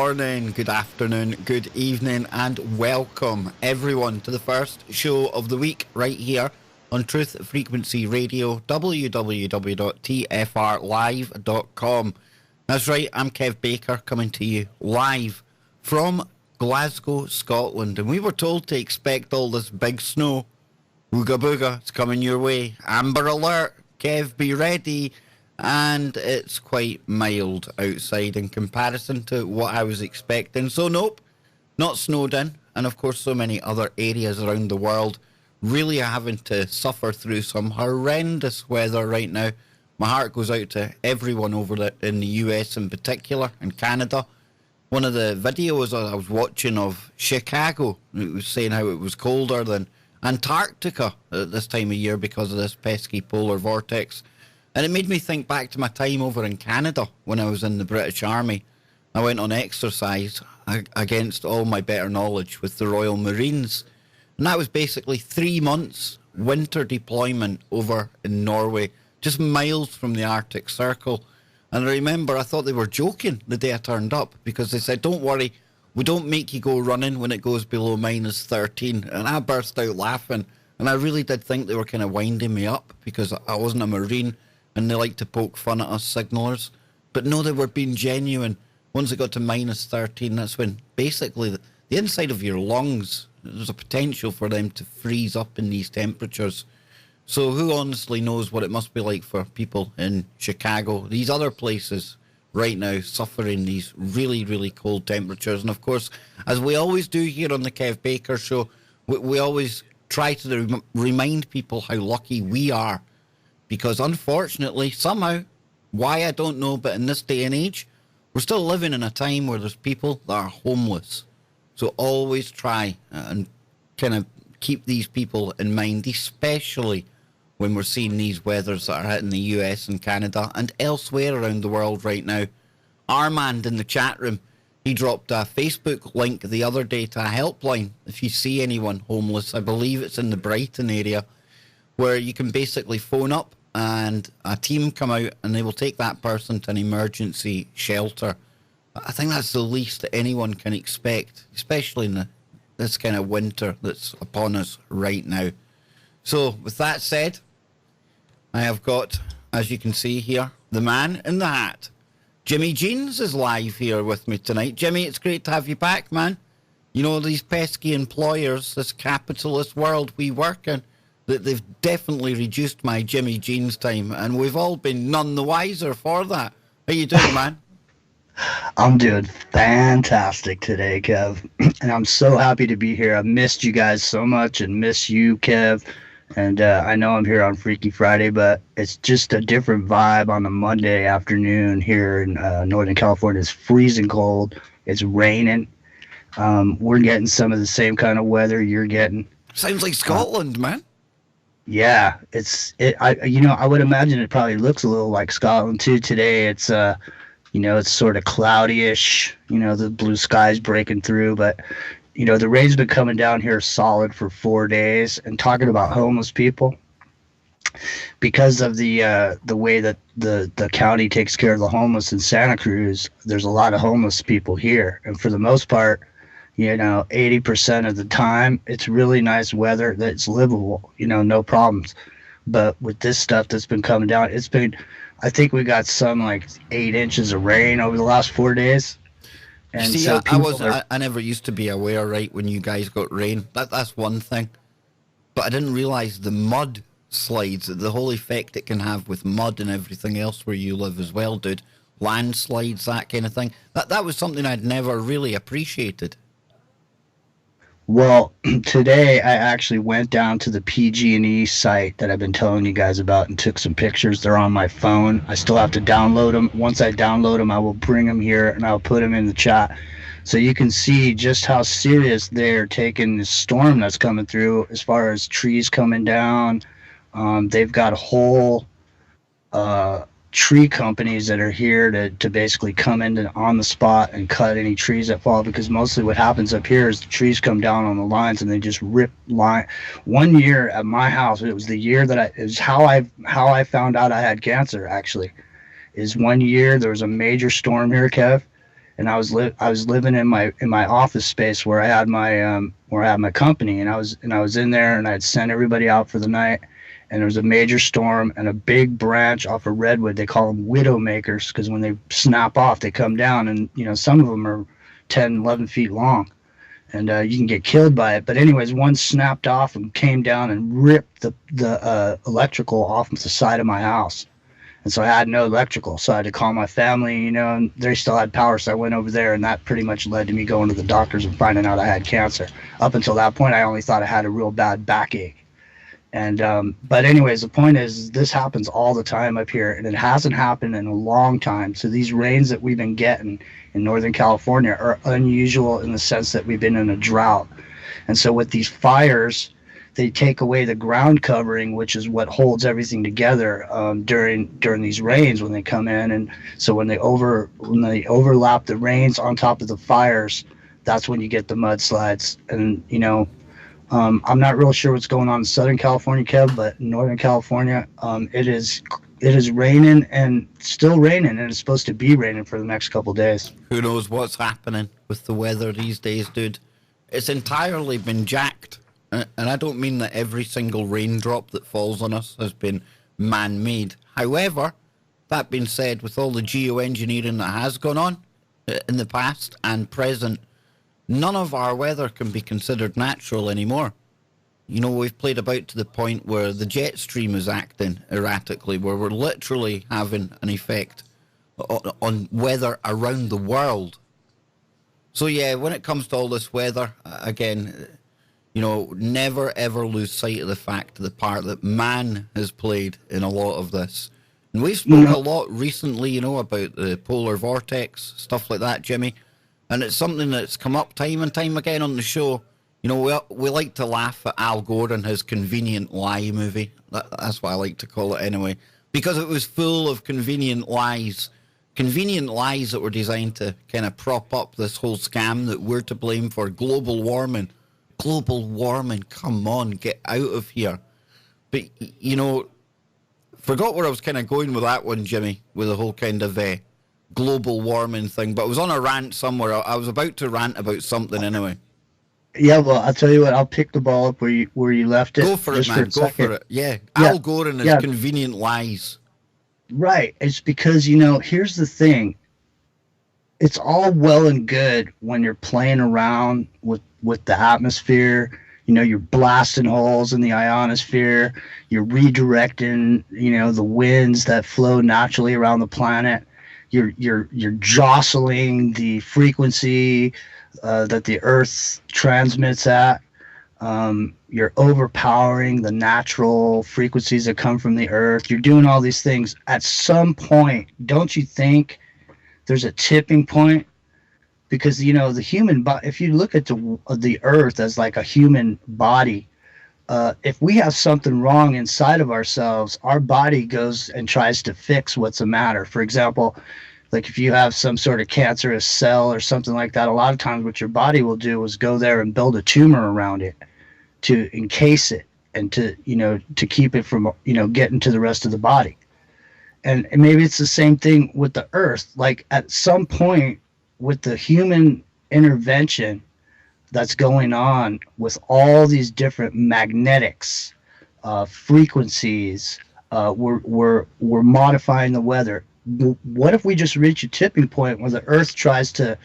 Morning, good afternoon, good evening, and welcome everyone to the first show of the week right here on Truth Frequency Radio, www.tfrlive.com. That's right, I'm Kev Baker coming to you live from Glasgow, Scotland, and we were told to expect all this big snow. Ooga booga, it's coming your way. Amber alert, Kev, be ready. And it's quite mild outside in comparison to what I was expecting. So nope, not snowed in. And of course so many other areas around the world really are having to suffer through some horrendous weather right now. My heart goes out to everyone over in the US in particular, and Canada. One of the videos I was watching of Chicago, it was saying how it was colder than Antarctica at this time of year because of this pesky polar vortex. And it made me think back to my time over in Canada when I was in the British Army. I went on exercise against all my better knowledge with the Royal Marines. And that was basically 3 months winter deployment over in Norway, just miles from the Arctic Circle. And I remember I thought they were joking the day I turned up because they said, don't worry, we don't make you go running when it goes below minus 13. And I burst out laughing. And I really did think they were kind of winding me up because I wasn't a Marine. And they like to poke fun at us signallers. But no, they were being genuine. Once it got to minus 13, that's when basically the inside of your lungs, there's a potential for them to freeze up in these temperatures. So who honestly knows what it must be like for people in Chicago, these other places right now suffering these really, really cold temperatures. And of course, as we always do here on the Kev Baker Show, we always try to remind people how lucky we are. Because unfortunately, somehow, why I don't know, but in this day and age, we're still living in a time where there's people that are homeless. So always try and kind of keep these people in mind, especially when we're seeing these weathers that are hitting the US and Canada and elsewhere around the world right now. Armand in the chat room, he dropped a Facebook link the other day to a helpline. If you see anyone homeless, I believe it's in the Brighton area, where you can basically phone up and a team come out and they will take that person to an emergency shelter. I think that's the least that anyone can expect, especially in this kind of winter that's upon us right now. So with that said, I have got, as you can see here, the man in the hat. Jimmy Jeans is live here with me tonight. Jimmy, it's great to have you back, man. You know, these pesky employers, this capitalist world we work in, that they've definitely reduced my Jimmy Jeans time, and we've all been none the wiser for that. How you doing, man? I'm doing fantastic today, Kev, and I'm so happy to be here. I've missed you guys so much and miss you, Kev, and I know I'm here on Freaky Friday, but it's just a different vibe on a Monday afternoon here in Northern California. It's freezing cold. It's raining. We're getting some of the same kind of weather you're getting. Sounds like Scotland, man. Yeah, I would imagine it probably looks a little like Scotland too. Today it's it's sort of cloudyish, the blue sky's breaking through, but the rain's been coming down here solid for 4 days. And talking about homeless people, because of the way that the county takes care of the homeless in Santa Cruz, there's a lot of homeless people here, and for the most part, 80% of the time, it's really nice weather that's livable, no problems. But with this stuff that's been coming down, I think we got some like 8 inches of rain over the last 4 days. And see, so I never used to be aware, right, when you guys got rain. That's one thing. But I didn't realize the mud slides, the whole effect it can have with mud and everything else where you live as well, dude. Landslides, that kind of thing. That was something I'd never really appreciated. Well, today I actually went down to the PG&E site that I've been telling you guys about and took some pictures. They're on my phone. I still have to download them. Once I download them, I will bring them here and I'll put them in the chat so you can see just how serious they're taking the storm that's coming through as far as trees coming down. They've got whole tree companies that are here to basically come in on the spot and cut any trees that fall, because mostly what happens up here is the trees come down on the lines and they just rip line. 1 year at my house, it was the year that it was how I found out I had cancer, actually, is 1 year there was a major storm here, Kev, and I was living in my office space where I had my company, and I was in there, and I'd sent everybody out for the night, and there was a major storm, and a big branch off a redwood. They call them widow makers because when they snap off, they come down, and some of them are 10, 11 feet long, and you can get killed by it. But anyways, one snapped off and came down and ripped the electrical off the side of my house. And so I had no electrical, so I had to call my family, and they still had power, so I went over there, and that pretty much led to me going to the doctors and finding out I had cancer. Up until that point, I only thought I had a real bad backache. And but anyways, the point is this happens all the time up here, and it hasn't happened in a long time. So these rains that we've been getting in Northern California are unusual in the sense that we've been in a drought. And so with these fires, they take away the ground covering, which is what holds everything together during these rains when they come in. And so when they overlap the rains on top of the fires, that's when you get the mudslides. And I'm not real sure what's going on in Southern California, Kev, but in Northern California, it is raining and still raining, and it's supposed to be raining for the next couple days. Who knows what's happening with the weather these days, dude? It's entirely been jacked. And I don't mean that every single raindrop that falls on us has been man-made. However, that being said, with all the geoengineering that has gone on in the past and present, none of our weather can be considered natural anymore. We've played about to the point where the jet stream is acting erratically, where we're literally having an effect on weather around the world. So yeah, when it comes to all this weather, again, never ever lose sight of the fact of the part that man has played in a lot of this. And we've spoken a lot recently, about the polar vortex, stuff like that, Jimmy. And it's something that's come up time and time again on the show. We like to laugh at Al Gore and his Convenient Lie movie. That's what I like to call it anyway. Because it was full of convenient lies. Convenient lies that were designed to kind of prop up this whole scam that we're to blame for global warming. Global warming, come on, get out of here. But, forgot where I was kind of going with that one, Jimmy, with the whole kind of global warming thing. But I was on a rant somewhere. I was about to rant about something anyway. Yeah, well, I'll tell you what, I'll pick the ball up where you left it. Go for it, man, go for it. Yeah, Al Gore and his convenient lies. Right, it's because, here's the thing. It's all well and good when you're playing around with the atmosphere. You're blasting holes in the ionosphere. You're redirecting, the winds that flow naturally around the planet. You're jostling the frequency that the Earth transmits at. You're overpowering the natural frequencies that come from the Earth. You're doing all these things. At some point, don't you think there's a tipping point? Because, the human body, if you look at the Earth as like a human body, if we have something wrong inside of ourselves, our body goes and tries to fix what's the matter. For example, like if you have some sort of cancerous cell or something like that, a lot of times what your body will do is go there and build a tumor around it to encase it and to keep it from, getting to the rest of the body. And maybe it's the same thing with the Earth. Like at some point, with the human intervention that's going on with all these different magnetics, frequencies, we're modifying the weather. What if we just reach a tipping point where the Earth tries to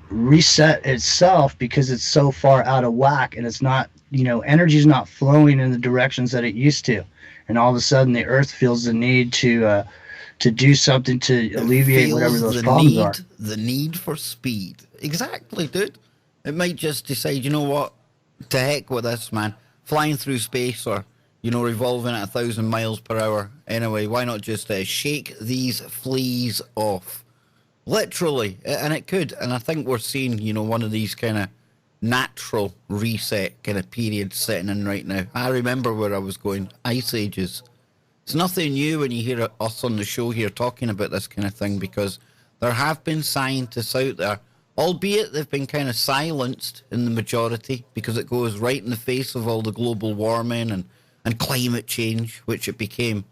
reset itself because it's so far out of whack and it's not, energy's not flowing in the directions that it used to, and all of a sudden the Earth feels the need to do something to alleviate whatever those problems are. The need for speed. Exactly, dude. It might just decide, you know what? To heck with this, man. Flying through space or, revolving at 1,000 miles per hour. Anyway, why not just shake these fleas off? Literally. And it could. And I think we're seeing, one of these kind of natural reset kind of periods setting in right now. I remember where I was going. Ice ages. It's nothing new when you hear us on the show here talking about this kind of thing, because there have been scientists out there, albeit they've been kind of silenced in the majority because it goes right in the face of all the global warming and climate change, which it became.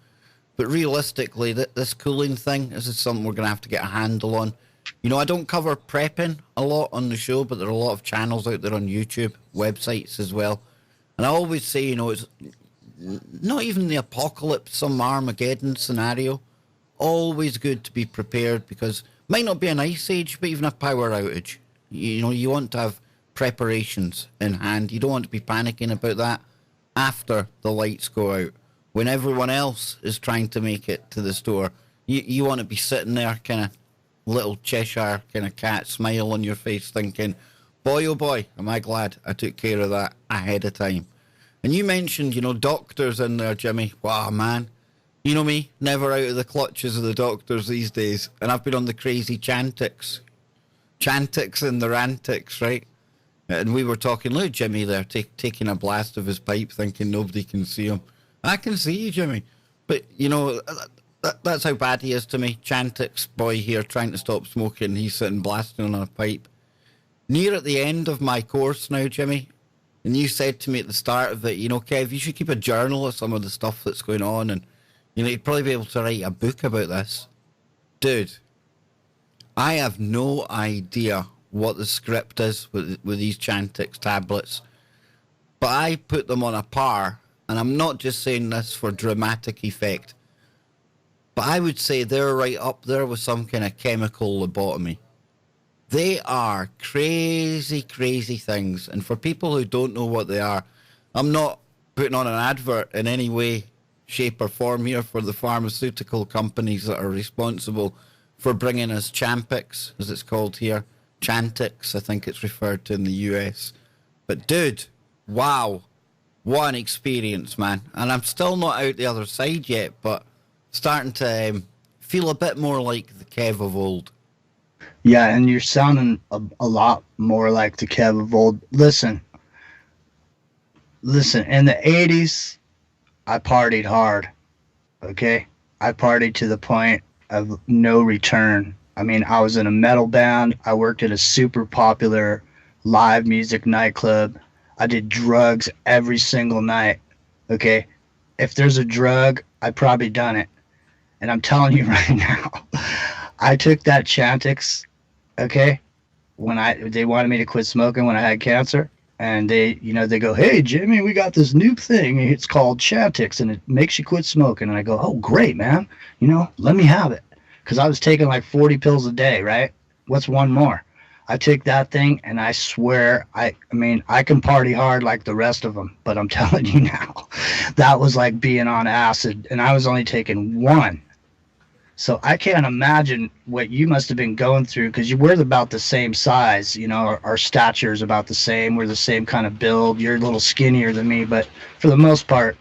But realistically, this cooling thing, this is something we're going to have to get a handle on. You know, I don't cover prepping a lot on the show, but there are a lot of channels out there on YouTube, websites as well. And I always say, you know, it's not even the apocalypse, some Armageddon scenario. Always good to be prepared, because it might not be an ice age, but even a power outage. You know, you want to have preparations in hand. You don't want to be panicking about that after the lights go out, when everyone else is trying to make it to the store. You want to be sitting there, kind of little Cheshire kind of cat smile on your face, thinking, boy, oh boy, am I glad I took care of that ahead of time. And you mentioned, you know, doctors in there, Jimmy. Wow, man. You know me, never out of the clutches of the doctors these days. And I've been on the crazy Chantix. Chantix and the rantics, right? And we were talking, look, Jimmy there, taking a blast of his pipe, thinking nobody can see him. I can see you, Jimmy. But, you know, that's how bad he is to me. Chantix boy here trying to stop smoking. He's sitting blasting on a pipe. Near at the end of my course now, Jimmy, and you said to me at the start of it, you know, Kev, you should keep a journal of some of the stuff that's going on, and, you know, you'd probably be able to write a book about this. Dude, I have no idea what the script is with these Chantix tablets, but I put them on a par, and I'm not just saying this for dramatic effect, but I would say they're right up there with some kind of chemical lobotomy. They are crazy, crazy things. And for people who don't know what they are, I'm not putting on an advert in any way, shape or form here for the pharmaceutical companies that are responsible for bringing us Champix, as it's called here. Chantix, I think it's referred to in the US. But dude, wow, what an experience, man. And I'm still not out the other side yet, but starting to feel a bit more like the Kev of old. Yeah, and you're sounding a lot more like the Kev of old. Listen, in the 80s, I partied hard, okay? I partied to the point of no return. I mean, I was in a metal band. I worked at a super popular live music nightclub. I did drugs every single night, okay? If there's a drug, I've probably done it. And I'm telling you right now, I took that Chantix, okay, when they wanted me to quit smoking when I had cancer, and they go, hey, Jimmy, we got this new thing. It's called Chantix, and it makes you quit smoking. And I go, oh, great, man. Let me have it. Because I was taking like 40 pills a day, right? What's one more? I took that thing, and I swear, I mean, I can party hard like the rest of them, but I'm telling you now, that was like being on acid, and I was only taking one. So I can't imagine what you must have been going through, because we're about the same size. Our stature is about the same. We're the same kind of build. You're a little skinnier than me, but for the most part,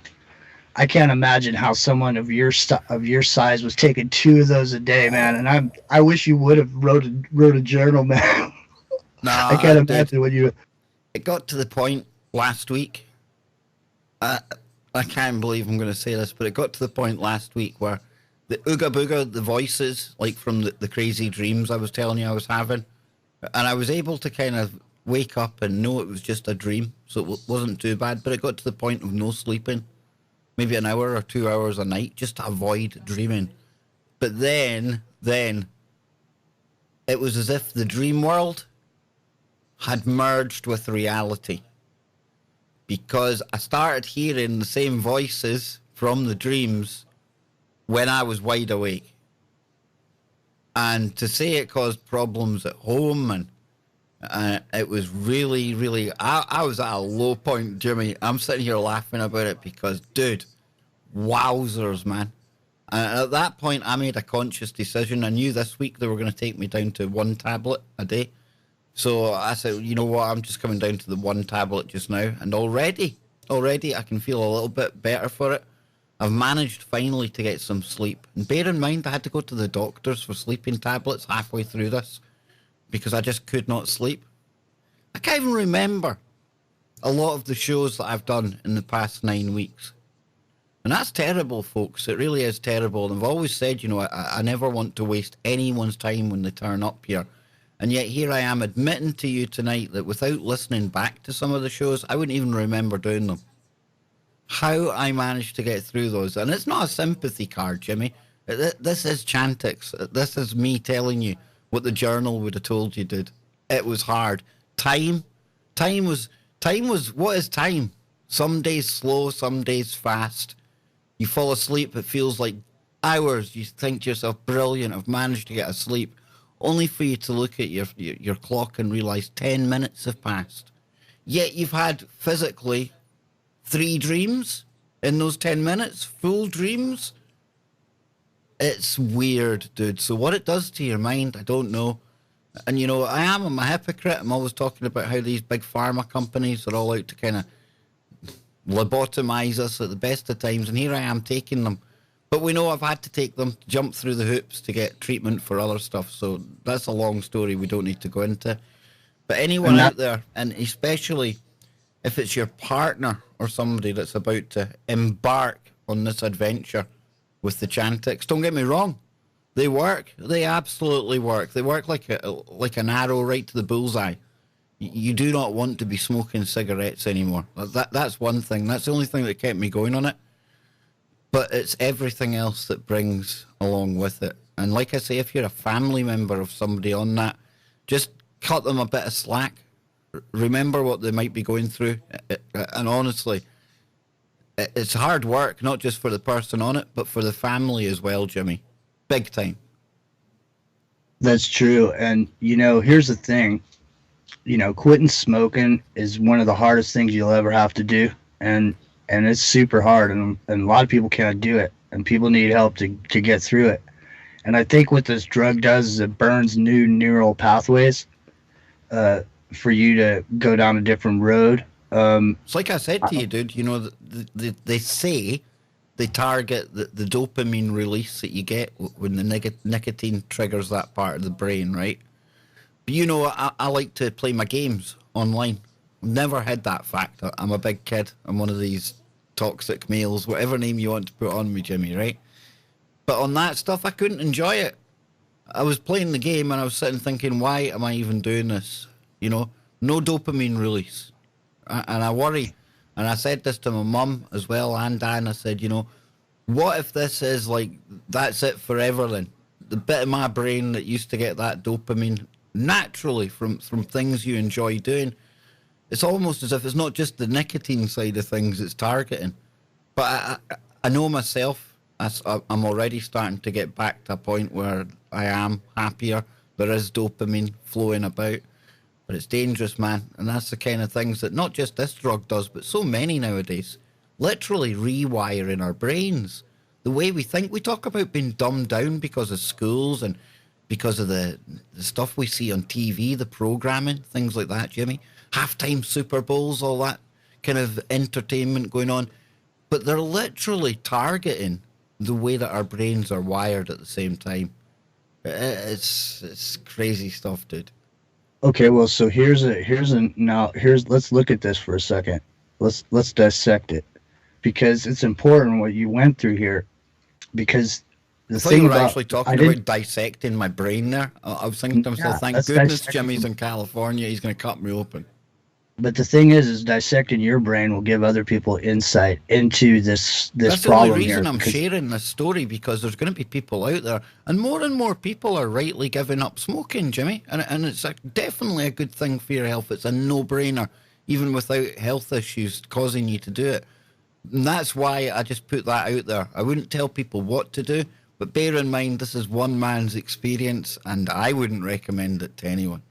I can't imagine how someone of your size was taking 2 of those a day, man. And I wish you would have wrote a journal, man. Nah, I can't imagine what you. It got to the point last week. I can't believe I'm going to say this, but it got to the point last week where the ooga booga, the voices, like from the crazy dreams I was telling you I was having, and I was able to kind of wake up and know it was just a dream, so it wasn't too bad, but it got to the point of no sleeping, maybe an hour or 2 hours a night, just to avoid dreaming. But then it was as if the dream world had merged with reality, because I started hearing the same voices from the dreams when I was wide awake. And to say it caused problems at home, and it was really, really, I was at a low point, Jimmy. I'm sitting here laughing about it because, dude, wowzers, man. And at that point, I made a conscious decision. I knew this week they were going to take me down to 1 tablet a day. So I said, you know what, I'm just coming down to the 1 tablet just now. And already I can feel a little bit better for it. I've managed finally to get some sleep. And bear in mind, I had to go to the doctors for sleeping tablets halfway through this because I just could not sleep. I can't even remember a lot of the shows that I've done in the past 9 weeks. And that's terrible, folks. It really is terrible. And I've always said, I never want to waste anyone's time when they turn up here. And yet here I am admitting to you tonight that without listening back to some of the shows, I wouldn't even remember doing them. How I managed to get through those. And it's not a sympathy card, Jimmy. This is Chantix. This is me telling you what the journal would have told you, dude. It was hard. Time, time was, what is time? Some days slow, some days fast. You fall asleep, it feels like hours. You think to yourself, brilliant, I've managed to get asleep. Only for you to look at your clock and realise 10 minutes have passed. Yet you've had physically 3 dreams in those 10 minutes, full dreams. It's weird, dude. So what it does to your mind, I don't know. And, you know, I'm a hypocrite. I'm always talking about how these big pharma companies are all out to kind of lobotomize us at the best of times. And here I am taking them. But we know I've had to take them, jump through the hoops to get treatment for other stuff. So that's a long story we don't need to go into. But anyone out there, and especially if it's your partner or somebody that's about to embark on this adventure with the Chantix, don't get me wrong. They work. They absolutely work. They work like an arrow right to the bullseye. You do not want to be smoking cigarettes anymore. That's one thing. That's the only thing that kept me going on it. But it's everything else that brings along with it. And like I say, if you're a family member of somebody on that, just cut them a bit of slack. Remember what they might be going through. And honestly, it's hard work, not just for the person on it, but for the family as well, Jimmy. Big time. That's true. And, you know, here's the thing. You know, quitting smoking is one of the hardest things you'll ever have to do. And it's super hard. And a lot of people can't do it. And people need help to get through it. And I think what this drug does is it burns new neural pathways for you to go down a different road. It's like I said to you, dude, you know, they say they target the dopamine release that you get when the nicotine triggers that part of the brain, right? But, you know, I like to play my games online. Never had that fact. I'm a big kid. I'm one of these toxic males, whatever name you want to put on me, Jimmy, right? But on that stuff, I couldn't enjoy it. I was playing the game and I was sitting thinking, why am I even doing this? You know, no dopamine release. And I worry. And I said this to my mum as well and Dan. I said, you know, what if this is like, that's it forever then? The bit of my brain that used to get that dopamine naturally from things you enjoy doing, it's almost as if it's not just the nicotine side of things it's targeting. But I know myself, I'm already starting to get back to a point where I am happier. There is dopamine flowing about. But it's dangerous, man. And that's the kind of things that not just this drug does, but so many nowadays. Literally rewiring our brains. The way we think. We talk about being dumbed down because of schools and because of the stuff we see on TV, the programming, things like that, Jimmy. Halftime Super Bowls, all that kind of entertainment going on. But they're literally targeting the way that our brains are wired at the same time. It's crazy stuff, dude. Okay, well, so let's look at this for a second. Let's dissect it, because it's important what you went through here. Because the thing you were about actually talking about dissecting my brain there. I was thinking to myself, thank goodness Jimmy's in California. He's going to cut me open. But the thing is dissecting your brain will give other people insight into this problem here. That's the only reason I'm sharing this story, because there's going to be people out there, and more people are rightly giving up smoking, Jimmy. And it's definitely a good thing for your health. It's a no-brainer, even without health issues causing you to do it. And that's why I just put that out there. I wouldn't tell people what to do, but bear in mind this is one man's experience, and I wouldn't recommend it to anyone.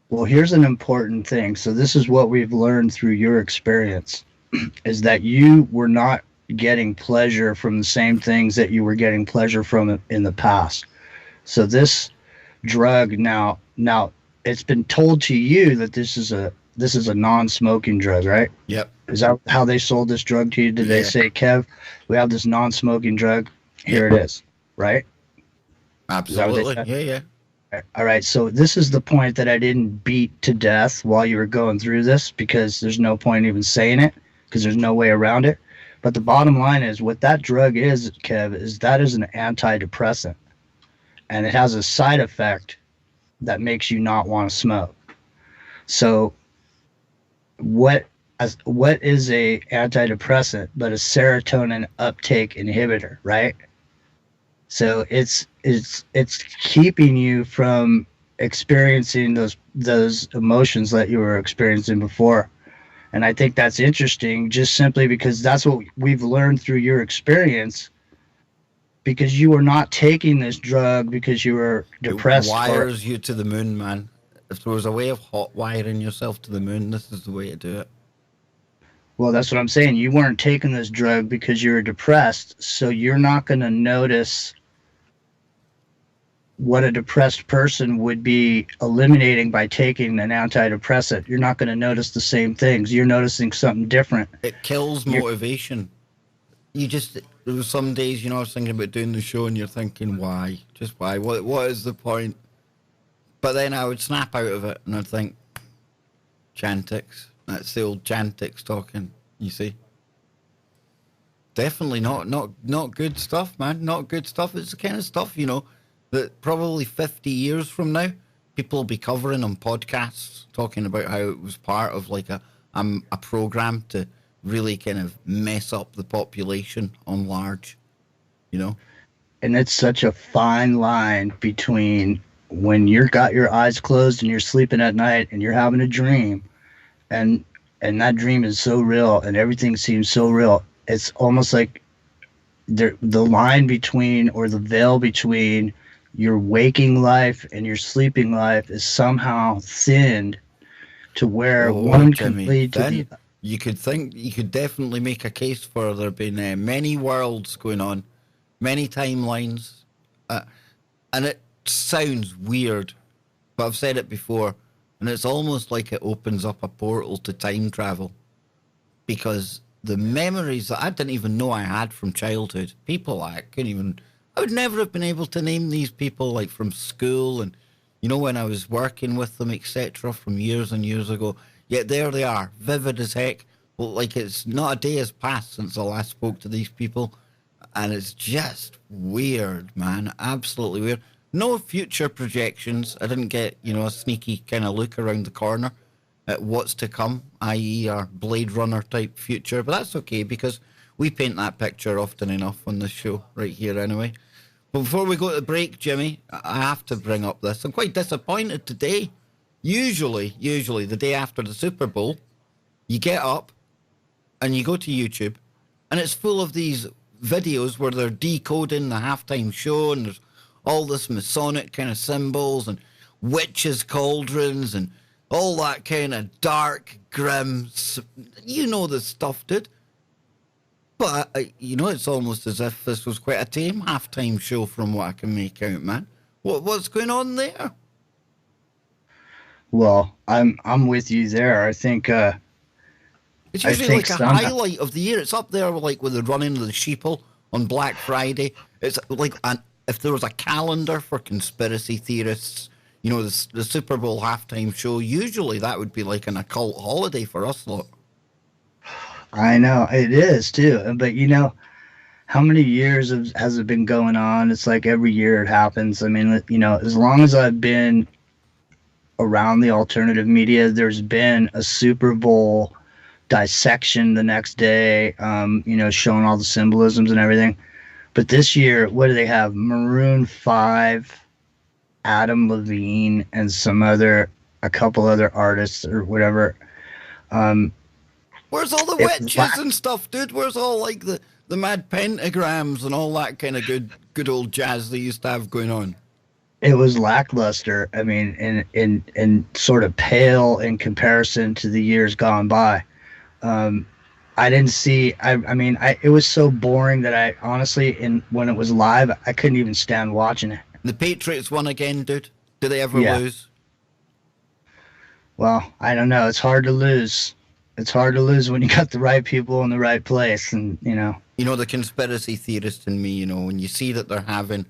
Well, here's an important thing. So this is what we've learned through your experience, is that you were not getting pleasure from the same things that you were getting pleasure from in the past. So this drug now it's been told to you that this is a non-smoking drug, right? Yep. Is that how they sold this drug to you? Did they say, Kev, we have this non-smoking drug, here it is, right? Absolutely. Yeah. All right, so this is the point that I didn't beat to death while you were going through this, because there's no point even saying it, because there's no way around it. But the bottom line is, what that drug is, Kev, is that is an antidepressant, and it has a side effect that makes you not want to smoke. So what is a antidepressant but a serotonin uptake inhibitor, right? So it's it's keeping you from experiencing those emotions that you were experiencing before. And I think that's interesting, just simply because that's what we've learned through your experience, because you were not taking this drug because you were It depressed or, wires you to the moon, man. If there was a way of hot wiring yourself to the moon, this is the way to do it. well, that's what I'm saying. You weren't taking this drug because you were depressed, so you're not going to notice what a depressed person would be eliminating by taking an antidepressant. You're not going to notice the same things. You're noticing something different. It kills motivation. You just, there was some days, I was thinking about doing the show and you're thinking, why? Just why? What is the point? But then I would snap out of it and I'd think, Chantix. That's the old Chantix talking, you see. Definitely not good stuff, man. Not good stuff. It's the kind of stuff, that probably 50 years from now, people will be covering on podcasts, talking about how it was part of like a program to really kind of mess up the population on large, And it's such a fine line between when you're got your eyes closed and you're sleeping at night and you're having a dream, and that dream is so real and everything seems so real. It's almost like the line between, or the veil between, your waking life and your sleeping life is somehow thinned to where one can Jimmy, lead to the. You could definitely make a case for there being many worlds going on, many timelines, and it sounds weird, but I've said it before, and it's almost like it opens up a portal to time travel, because the memories that I didn't even know I had from childhood, people I would never have been able to name these people, like from school and, when I was working with them, etc., from years and years ago. Yet there they are, vivid as heck. Well, like it's not a day has passed since I last spoke to these people. And it's just weird, man. Absolutely weird. No future projections. I didn't get, a sneaky kind of look around the corner at what's to come, i.e. our Blade Runner type future. But that's okay, because we paint that picture often enough on this show right here anyway. But before we go to the break, Jimmy, I have to bring up this. I'm quite disappointed today. Usually, the day after the Super Bowl, you get up and you go to YouTube and it's full of these videos where they're decoding the halftime show, and there's all this Masonic kind of symbols and witches' cauldrons and all that kind of dark, grim, the stuff, dude. But, it's almost as if this was quite a tame halftime show from what I can make out, man. What's going on there? Well, I'm with you there. I think it's usually like a highlight of the year. It's up there like with the running of the sheeple on Black Friday. It's like if there was a calendar for conspiracy theorists, the Super Bowl halftime show, usually that would be like an occult holiday for us lot. I know it is too, but how many years has it been going on? It's like every year it happens. I mean, as long as I've been around the alternative media, there's been a Super Bowl dissection the next day, showing all the symbolisms and everything. But this year, what do they have? Maroon 5, Adam Levine, and a couple other artists or whatever. Where's all the witches and stuff, dude? Where's all like the mad pentagrams and all that kind of good old jazz they used to have going on? It was lackluster. I mean, in sort of pale in comparison to the years gone by. I didn't see. It was so boring that I honestly, when it was live, I couldn't even stand watching it. The Patriots won again, dude. Do they ever lose? Well, I don't know. It's hard to lose. It's hard to lose when you got the right people in the right place, and the conspiracy theorist in me. When you see that they're having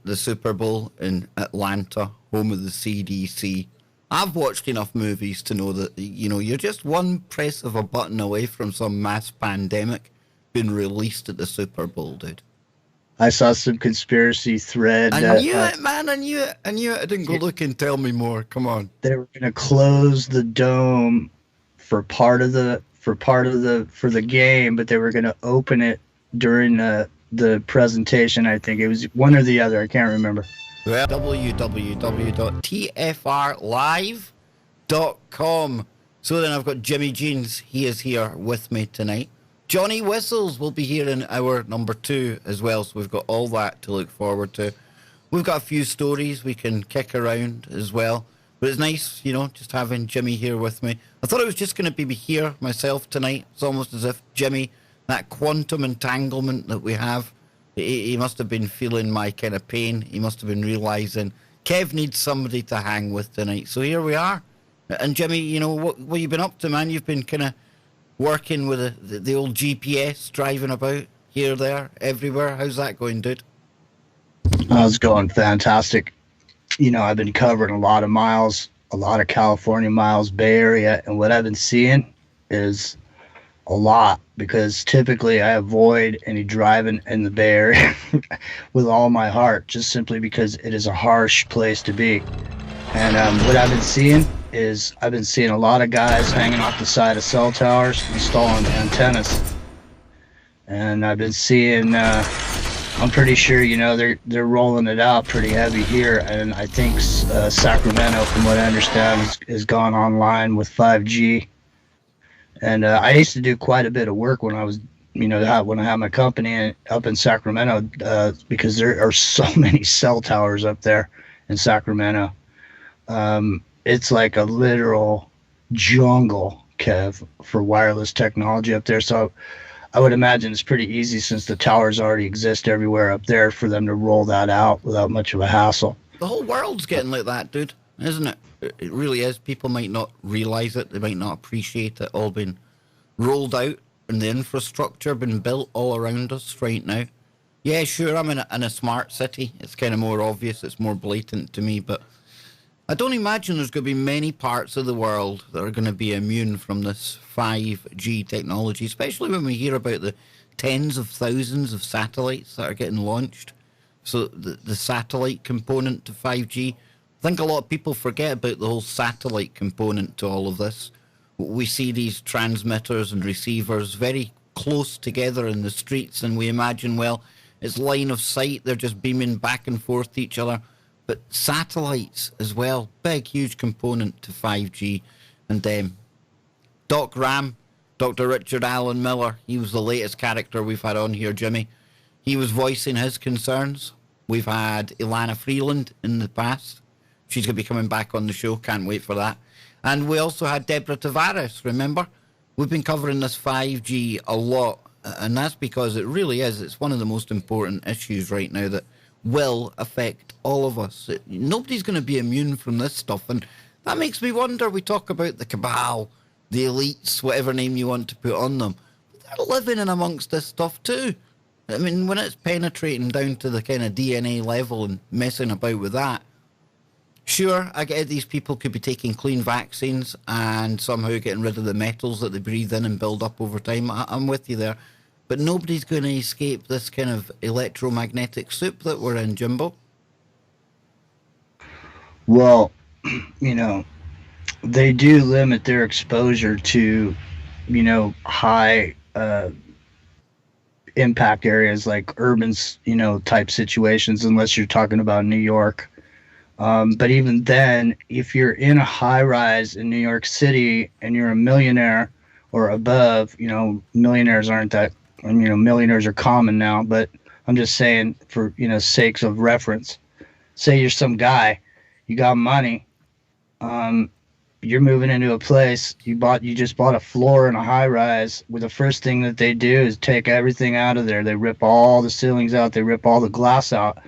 the Super Bowl in Atlanta, home of the CDC. I've watched enough movies to know that, you're just one press of a button away from some mass pandemic being released at the Super Bowl, dude. I saw some conspiracy thread. I knew it, man. I knew it. I didn't go look and tell me more. Come on. They were going to close the dome for the game, but they were going to open it during the the presentation. I think it was one or the other. I can't remember. Well, www.tfrlive.com. So then I've got Jimmy Jeans. He is here with me tonight. Johnny Whistles will be here in hour number 2 as well. So we've got all that to look forward to. We've got a few stories we can kick around as well. But it's nice, just having Jimmy here with me. I thought I was just going to be here myself tonight. It's almost as if Jimmy, that quantum entanglement that we have, he must have been feeling my kind of pain. He must have been realising Kev needs somebody to hang with tonight. So here we are. And Jimmy, what you've been up to, man? You've been kind of working with the old GPS, driving about here, there, everywhere. How's that going, dude? It's going fantastic. I've been covering a lot of miles, a lot of California miles, Bay Area, and what I've been seeing is a lot, because typically I avoid any driving in the Bay Area with all my heart, just simply because it is a harsh place to be. And what I've been seeing is I've been seeing a lot of guys hanging off the side of cell towers, installing antennas. And I've been seeing, I'm pretty sure, they're rolling it out pretty heavy here. And I think Sacramento, from what I understand, has gone online with 5G. And I used to do quite a bit of work when I was, when I had my company up in Sacramento, because there are so many cell towers up there in Sacramento. It's like a literal jungle, Kev, for wireless technology up there. So I would imagine it's pretty easy, since the towers already exist everywhere up there, for them to roll that out without much of a hassle. The whole world's getting like that, dude, isn't it? It really is. People might not realise it. They might not appreciate it all being rolled out and the infrastructure being built all around us right now. Yeah, sure, I'm in a smart city. It's kind of more obvious. It's more blatant to me, but I don't imagine there's going to be many parts of the world that are going to be immune from this 5G technology, especially when we hear about the tens of thousands of satellites that are getting launched. So the satellite component to 5G, I think a lot of people forget about the whole satellite component to all of this. We see these transmitters and receivers very close together in the streets, and we imagine, well, it's line of sight. They're just beaming back and forth to each other. But satellites as well, big, huge component to 5G. And Doc Ram, Dr. Richard Allen Miller, he was the latest character we've had on here, Jimmy. He was voicing his concerns. We've had Ilana Freeland in the past. She's going to be coming back on the show. Can't wait for that. And we also had Deborah Tavares, remember? We've been covering this 5G a lot. And that's because it really is. It's one of the most important issues right now that will affect all of us. Nobody's going to be immune from this stuff. And that makes me wonder. We talk about the cabal, the elites, whatever name you want to put on them. They're living in amongst this stuff too. I mean, when it's penetrating down to the kind of DNA level and messing about with that, sure, I get it, these people could be taking clean vaccines and somehow getting rid of the metals that they breathe in and build up over time. I'm with you there. But nobody's going to escape this kind of electromagnetic soup that we're in, Jimbo. Well, they do limit their exposure to, high impact areas like urban, type situations, unless you're talking about New York. But even then, if you're in a high rise in New York City and you're a millionaire or above, millionaires aren't that, millionaires are common now, but I'm just saying for, sakes of reference, say you're some guy, you got money, you're moving into a place, you just bought a floor in a high rise, where the first thing that they do is take everything out of there. They rip all the ceilings out, they rip all the glass out,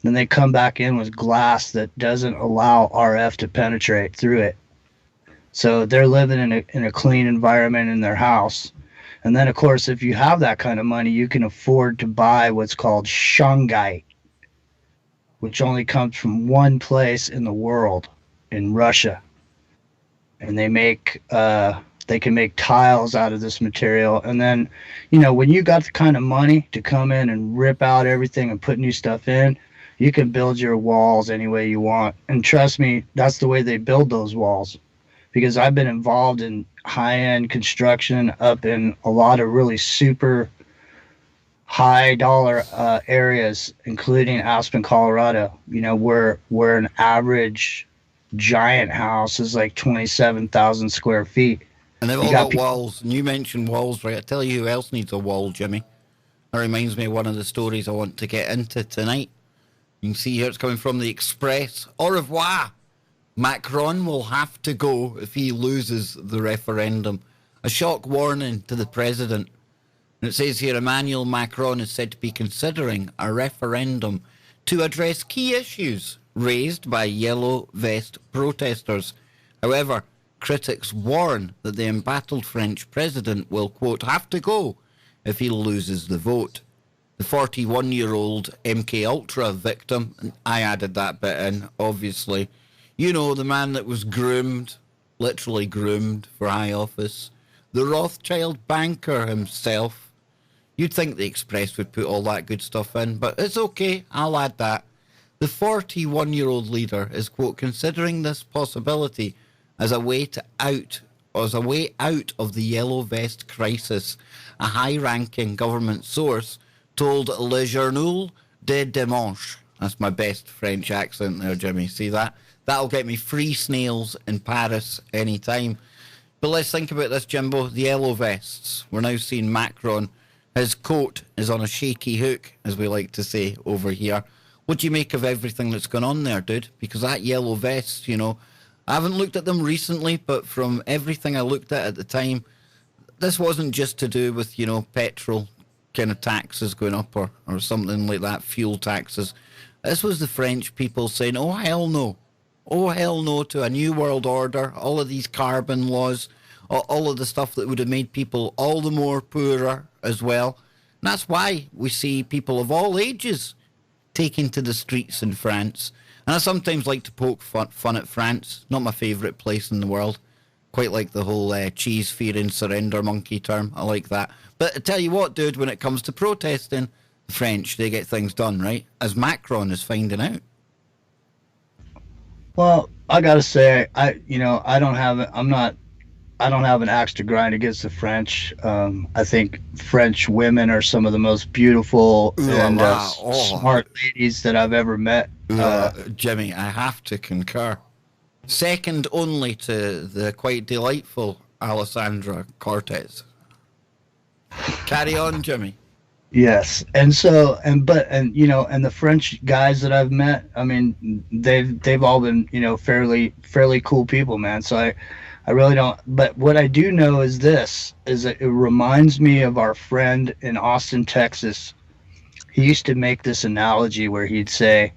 then they come back in with glass that doesn't allow RF to penetrate through it. So they're living in a clean environment in their house. And then, of course, if you have that kind of money, you can afford to buy what's called shungite, which only comes from one place in the world, in Russia. And they can make tiles out of this material. And then, when you got the kind of money to come in and rip out everything and put new stuff in, you can build your walls any way you want. And trust me, that's the way they build those walls. Because I've been involved in high-end construction up in a lot of really super high dollar areas, including Aspen, Colorado, where an average giant house is like 27,000 square feet. And they've You all got got walls. And you mentioned walls, right? I tell you who else needs a wall, Jimmy. That reminds me of one of the stories I want to get into tonight. You can see here it's coming from the Express. Au revoir. Macron will have to go if he loses the referendum. A shock warning to the president. And it says here Emmanuel Macron is said to be considering a referendum to address key issues raised by yellow vest protesters. However, critics warn that the embattled French president will, quote, have to go if he loses the vote. The 41-year-old MK Ultra victim, and I added that bit in, obviously. You know, the man that was groomed, literally groomed for high office. The Rothschild banker himself. You'd think the Express would put all that good stuff in, but it's okay, I'll add that. The 41-year-old leader is, quote, considering this possibility as a way out of the yellow vest crisis. A high-ranking government source told Le Journal de Dimanche. That's my best French accent there, Jimmy. See that? That'll get me free snails in Paris anytime. But let's think about this, Jimbo. The yellow vests. We're now seeing Macron. His coat is on a shaky hook, as we like to say over here. What do you make of everything that's going on there, dude? Because that yellow vest, I haven't looked at them recently, but from everything I looked at the time, this wasn't just to do with, petrol kind of taxes going up or something like that, fuel taxes. This was the French people saying, oh, hell no. Oh, hell no to a new world order, all of these carbon laws, all of the stuff that would have made people all the more poorer as well. And that's why we see people of all ages taking to the streets in France. And I sometimes like to poke fun at France. Not my favourite place in the world. Quite like the whole cheese fearing surrender monkey term. I like that. But I tell you what, dude, when it comes to protesting, the French, they get things done, right? As Macron is finding out. Well, I gotta say, I don't have an axe to grind against the French. I think French women are some of the most beautiful and smart ladies that I've ever met. Jimmy, I have to concur. Second only to the quite delightful Alessandra Cortez. Carry on, Jimmy. Yes, and the French guys that I've met, I mean, they've all been fairly cool people, man. So I really don't. But what I do know is that it reminds me of our friend in Austin, Texas. He used to make this analogy where he'd say,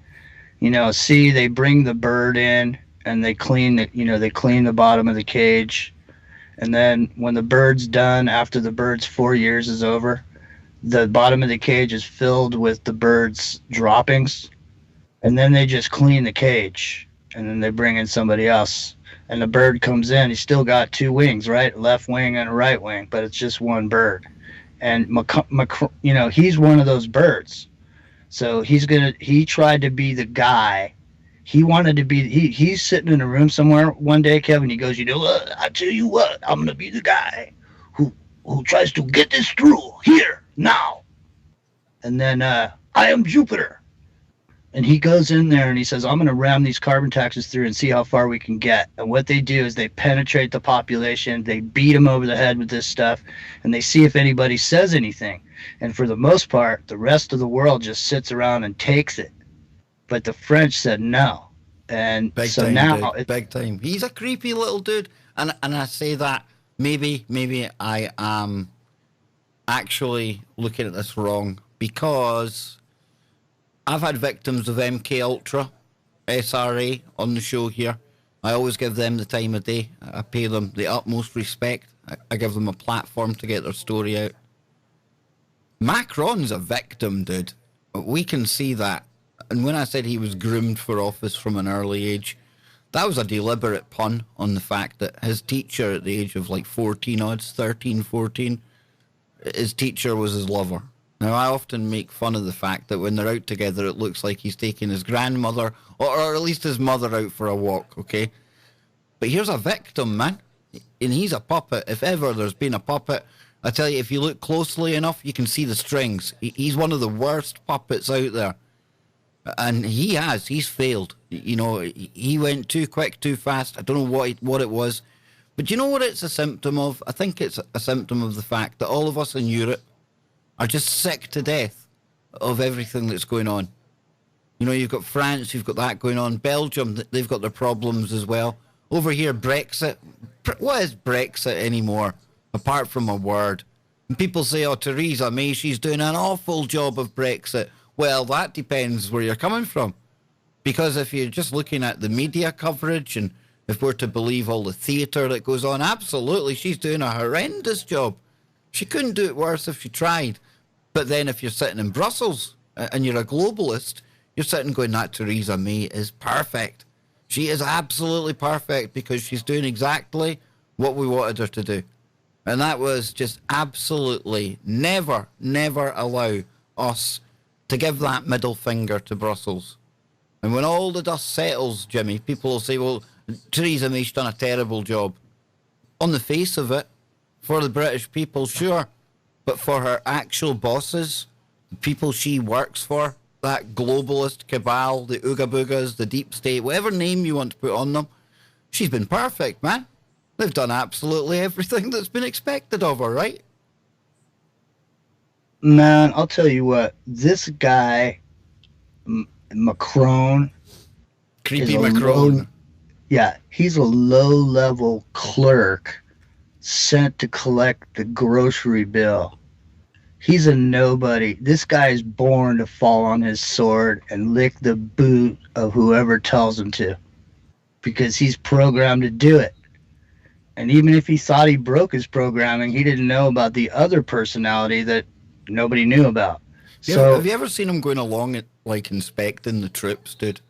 see, they bring the bird in and they clean the bottom of the cage, and then when the bird's done, after the bird's 4 years is over, the bottom of the cage is filled with the bird's droppings, and then they just clean the cage, and then they bring in somebody else, and the bird comes in. He's still got two wings, right? Left wing and a right wing, but it's just one bird. And he's one of those birds. So he tried to be the guy. He wanted to be, he's sitting in a room somewhere one day, Kevin, he goes, what, I tell you what, I'm going to be the guy who tries to get this through here, now. And then I am Jupiter. And he goes in there and he says, I'm going to ram these carbon taxes through and see how far we can get. And what they do is they penetrate the population, they beat them over the head with this stuff, and they see if anybody says anything. And for the most part, the rest of the world just sits around and takes it. But the French said no. And big so time, now dude. Big time. He's a creepy little dude. And I say that maybe I am actually looking at this wrong, because I've had victims of MK Ultra, SRA on the show here. I always give them the time of day. I pay them the utmost respect. I give them a platform to get their story out. Macron's a victim, dude. We can see that. And when I said he was groomed for office from an early age, that was a deliberate pun on the fact that his teacher at the age of like 13, 14, his teacher was his lover. Now, I often make fun of the fact that when they're out together, it looks like he's taking his grandmother, or at least his mother, out for a walk, okay? But here's a victim, man. And he's a puppet. If ever there's been a puppet, I tell you, if you look closely enough, you can see the strings. He's one of the worst puppets out there. And he's failed. You know, he went too quick, too fast. I don't know what it was. But you know what it's a symptom of? I think it's a symptom of the fact that all of us in Europe are just sick to death of everything that's going on. You know, you've got France, you've got that going on. Belgium, they've got their problems as well. Over here, Brexit. What is Brexit anymore, apart from a word? And people say, oh, Theresa May, she's doing an awful job of Brexit. Well, that depends where you're coming from. Because if you're just looking at the media coverage, and if we're to believe all the theatre that goes on, absolutely, she's doing a horrendous job. She couldn't do it worse if she tried. But then if you're sitting in Brussels and you're a globalist, you're sitting going, that Theresa May is perfect. She is absolutely perfect because she's doing exactly what we wanted her to do. And that was just absolutely never allow us to give that middle finger to Brussels. And when all the dust settles, Jimmy, people will say, well, Theresa May's done a terrible job. On the face of it, for the British people, sure. But for her actual bosses, the people she works for, that globalist cabal, the Ooga Boogas, the deep state, whatever name you want to put on them, she's been perfect, man. They've done absolutely everything that's been expected of her, right? Man, I'll tell you what, this guy, Macron, Creepy Macron. He's a low-level clerk sent to collect the grocery bill. He's a nobody. This guy is born to fall on his sword and lick the boot of whoever tells him to, because he's programmed to do it. And even if he thought he broke his programming, he didn't know about the other personality that nobody knew about. Have you ever seen him going along, like, inspecting the troops, dude?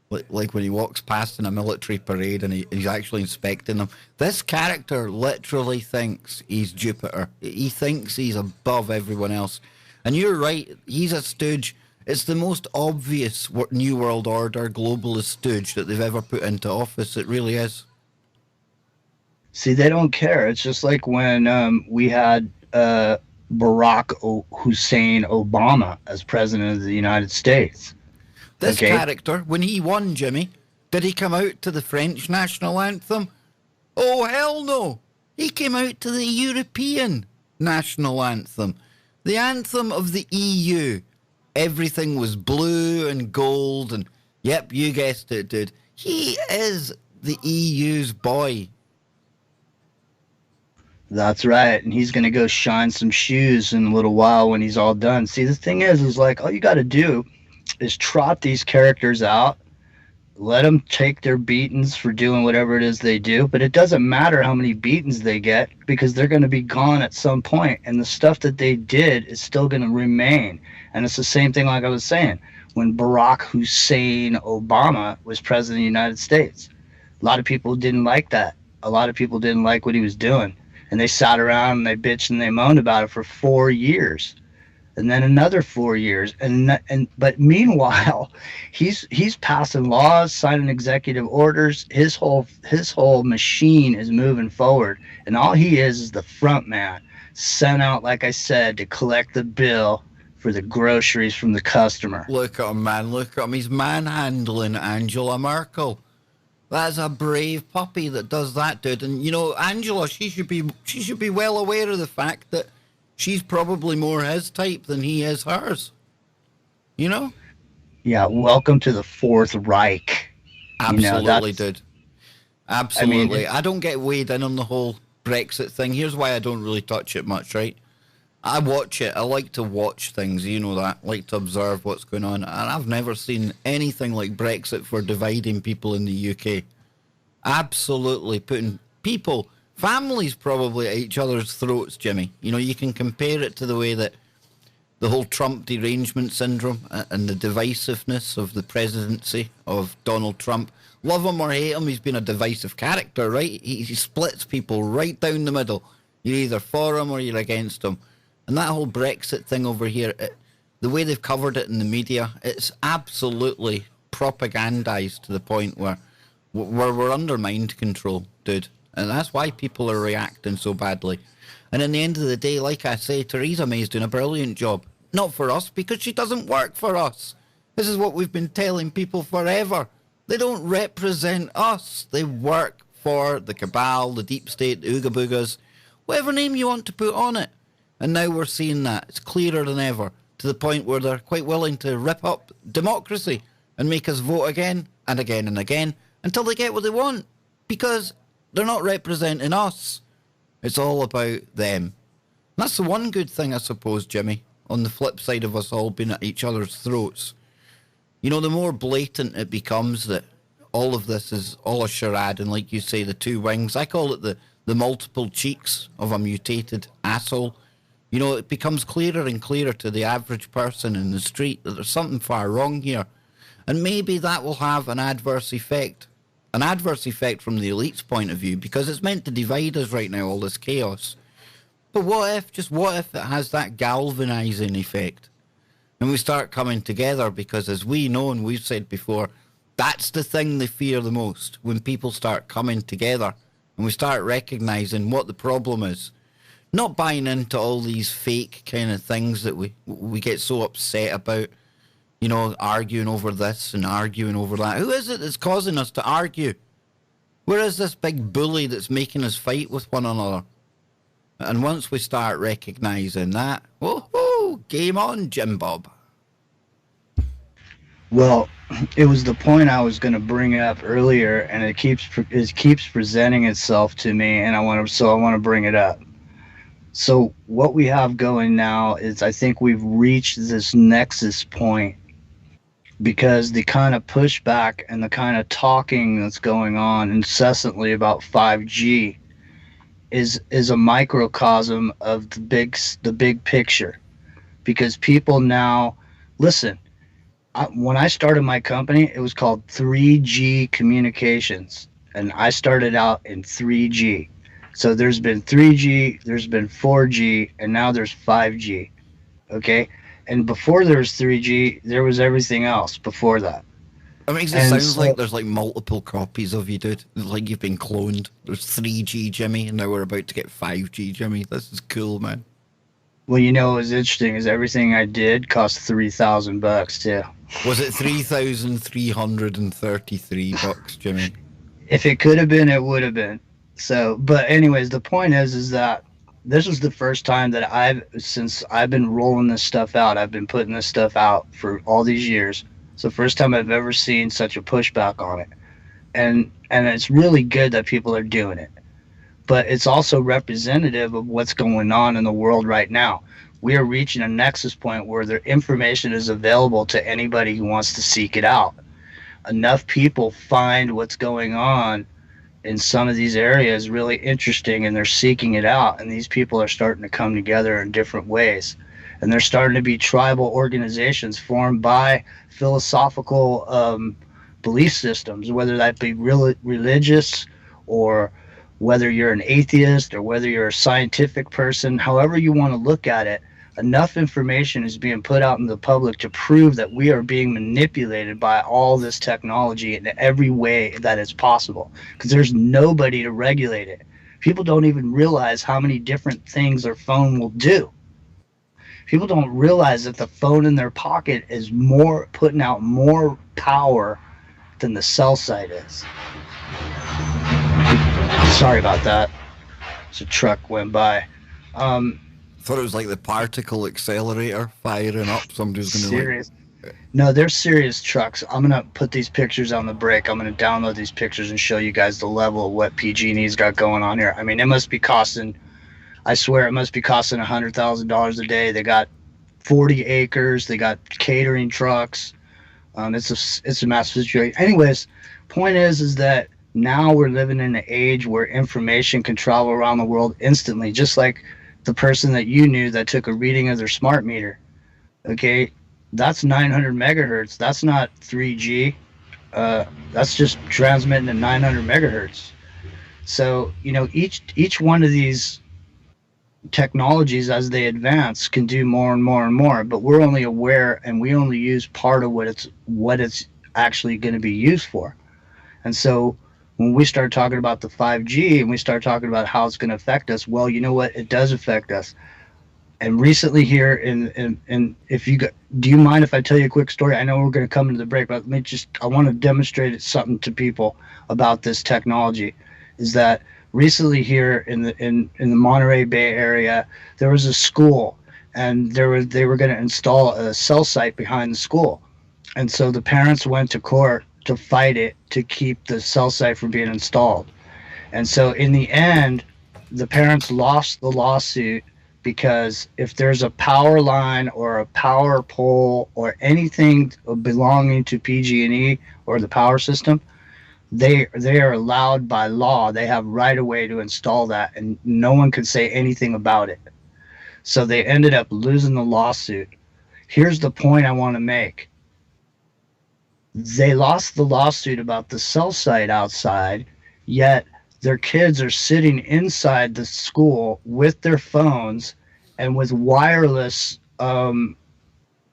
Like when he walks past in a military parade and he's actually inspecting them. This character literally thinks he's Jupiter. He thinks he's above everyone else. And you're right, he's a stooge. It's the most obvious New World Order globalist stooge that they've ever put into office. It really is. See, they don't care. It's just like when we had Barack Hussein Obama as president of the United States. This character, when he won, Jimmy, did he come out to the French national anthem? Oh, hell no. He came out to the European national anthem, the anthem of the EU. Everything was blue and gold, and yep, you guessed it, dude. He is the EU's boy. That's right, and he's going to go shine some shoes in a little while when he's all done. See, the thing is like, all you got to do is trot these characters out, let them take their beatings for doing whatever it is they do, but it doesn't matter how many beatings they get because they're going to be gone at some point, and the stuff that they did is still going to remain. And it's the same thing like I was saying, when Barack Hussein Obama was president of the United States. A lot of people didn't like that. A lot of people didn't like what he was doing, and they sat around and they bitched and they moaned about it for 4 years. And then another 4 years, but meanwhile, he's passing laws, signing executive orders. His whole machine is moving forward, and all he is the front man, sent out, like I said, to collect the bill for the groceries from the customer. Look at him, man! Look at him. He's manhandling Angela Merkel. That's a brave puppy that does that, dude. And you know, Angela, she should be well aware of the fact that she's probably more his type than he is hers. You know? Yeah, welcome to the Fourth Reich. Absolutely, dude. Absolutely. I don't get weighed in on the whole Brexit thing. Here's why I don't really touch it much, right? I watch it. I like to watch things, you know that. I like to observe what's going on. And I've never seen anything like Brexit for dividing people in the UK. Absolutely putting people... families probably at each other's throats, Jimmy. You know, you can compare it to the way that the whole Trump derangement syndrome and the divisiveness of the presidency of Donald Trump. Love him or hate him, he's been a divisive character, right? He splits people right down the middle. You're either for him or you're against him. And that whole Brexit thing over here, the way they've covered it in the media, it's absolutely propagandized to the point where we're under mind control, dude. And that's why people are reacting so badly. And in the end of the day, like I say, Theresa May's doing a brilliant job. Not for us, because she doesn't work for us. This is what we've been telling people forever. They don't represent us. They work for the cabal, the deep state, the Ooga Boogas, whatever name you want to put on it. And now we're seeing that. It's clearer than ever, to the point where they're quite willing to rip up democracy and make us vote again and again and again until they get what they want, because they're not representing us. It's all about them. And that's the one good thing, I suppose, Jimmy, on the flip side of us all being at each other's throats. You know, the more blatant it becomes that all of this is all a charade, and like you say, the two wings, I call it the multiple cheeks of a mutated asshole. You know, it becomes clearer and clearer to the average person in the street that there's something far wrong here. And maybe that will have an adverse effect. An adverse effect from the elite's point of view, because it's meant to divide us right now, all this chaos. But what if it has that galvanizing effect? And we start coming together, because as we know and we've said before, that's the thing they fear the most, when people start coming together and we start recognizing what the problem is. Not buying into all these fake kind of things that we get so upset about, you know, arguing over this and arguing over that. Who is it that's causing us to argue? Where is this big bully that's making us fight with one another? And once we start recognizing that, whoa, game on, Jim Bob. Well, it was the point I was going to bring up earlier, and it keeps presenting itself to me, and I want to bring it up. So what we have going now is, I think we've reached this nexus point, because the kind of pushback and the kind of talking that's going on incessantly about 5G is a microcosm of the big picture. Because people now listen. When I started my company, it was called 3G Communications, and I started out in 3G. So there's been 3G, there's been 4G, and now there's 5G. Okay? And before there was 3G, there was everything else before that. It makes it sound like there's like multiple copies of you, dude. Like you've been cloned. There's 3G Jimmy, and now we're about to get 5G Jimmy. This is cool, man. Well, you know what's interesting is everything I did cost $3,000 too. Was it $3,333, Jimmy? If it could have been, it would have been. So, but anyways, the point is that this was the first time that since I've been rolling this stuff out, I've been putting this stuff out for all these years. It's the first time I've ever seen such a pushback on it. And it's really good that people are doing it. But it's also representative of what's going on in the world right now. We are reaching a nexus point where the information is available to anybody who wants to seek it out. Enough people find what's going on in some of these areas really interesting, and they're seeking it out, and these people are starting to come together in different ways. And they're starting to be tribal organizations formed by philosophical belief systems, whether that be religious, or whether you're an atheist, or whether you're a scientific person. However you want to look at it, enough information is being put out in the public to prove that we are being manipulated by all this technology in every way that is possible, because there's nobody to regulate it. People don't even realize how many different things their phone will do. People don't realize that the phone in their pocket is putting out more power than the cell site is. Sorry about that. It's a truck went by. Thought it was like the particle accelerator firing up. Somebody's going to serious. No, they're serious trucks. I'm going to put these pictures on the break. I'm going to download these pictures and show you guys the level of what PG&E's got going on here. I mean, it must be costing, I swear it must be costing $100,000 a day. They got 40 acres. They got catering trucks. It's a massive situation. Anyways, point is that now we're living in an age where information can travel around the world instantly, just like the person that you knew that took a reading of their smart meter. Okay, that's 900 megahertz. That's not 3G. That's just transmitting at 900 megahertz. So, you know, each one of these technologies, as they advance, can do more and more and more, but we're only aware, and we only use part of what it's actually going to be used for. And so when we start talking about the 5G and we start talking about how it's going to affect us, well, you know what? It does affect us. And recently here in if you got, do you mind if I tell you a quick story? I know we're going to come into the break, but I want to demonstrate something to people about this technology. Is that recently here in the Monterey Bay area, there was a school, and they were going to install a cell site behind the school, and so the parents went to court to fight it to keep the cell site from being installed. And so in the end, the parents lost the lawsuit because if there's a power line or a power pole or anything belonging to PG&E or the power system, they are allowed by law. They have right of way to install that, and no one could say anything about it. So they ended up losing the lawsuit. Here's the point I want to make. They lost the lawsuit about the cell site outside, yet their kids are sitting inside the school with their phones and with wireless 2.4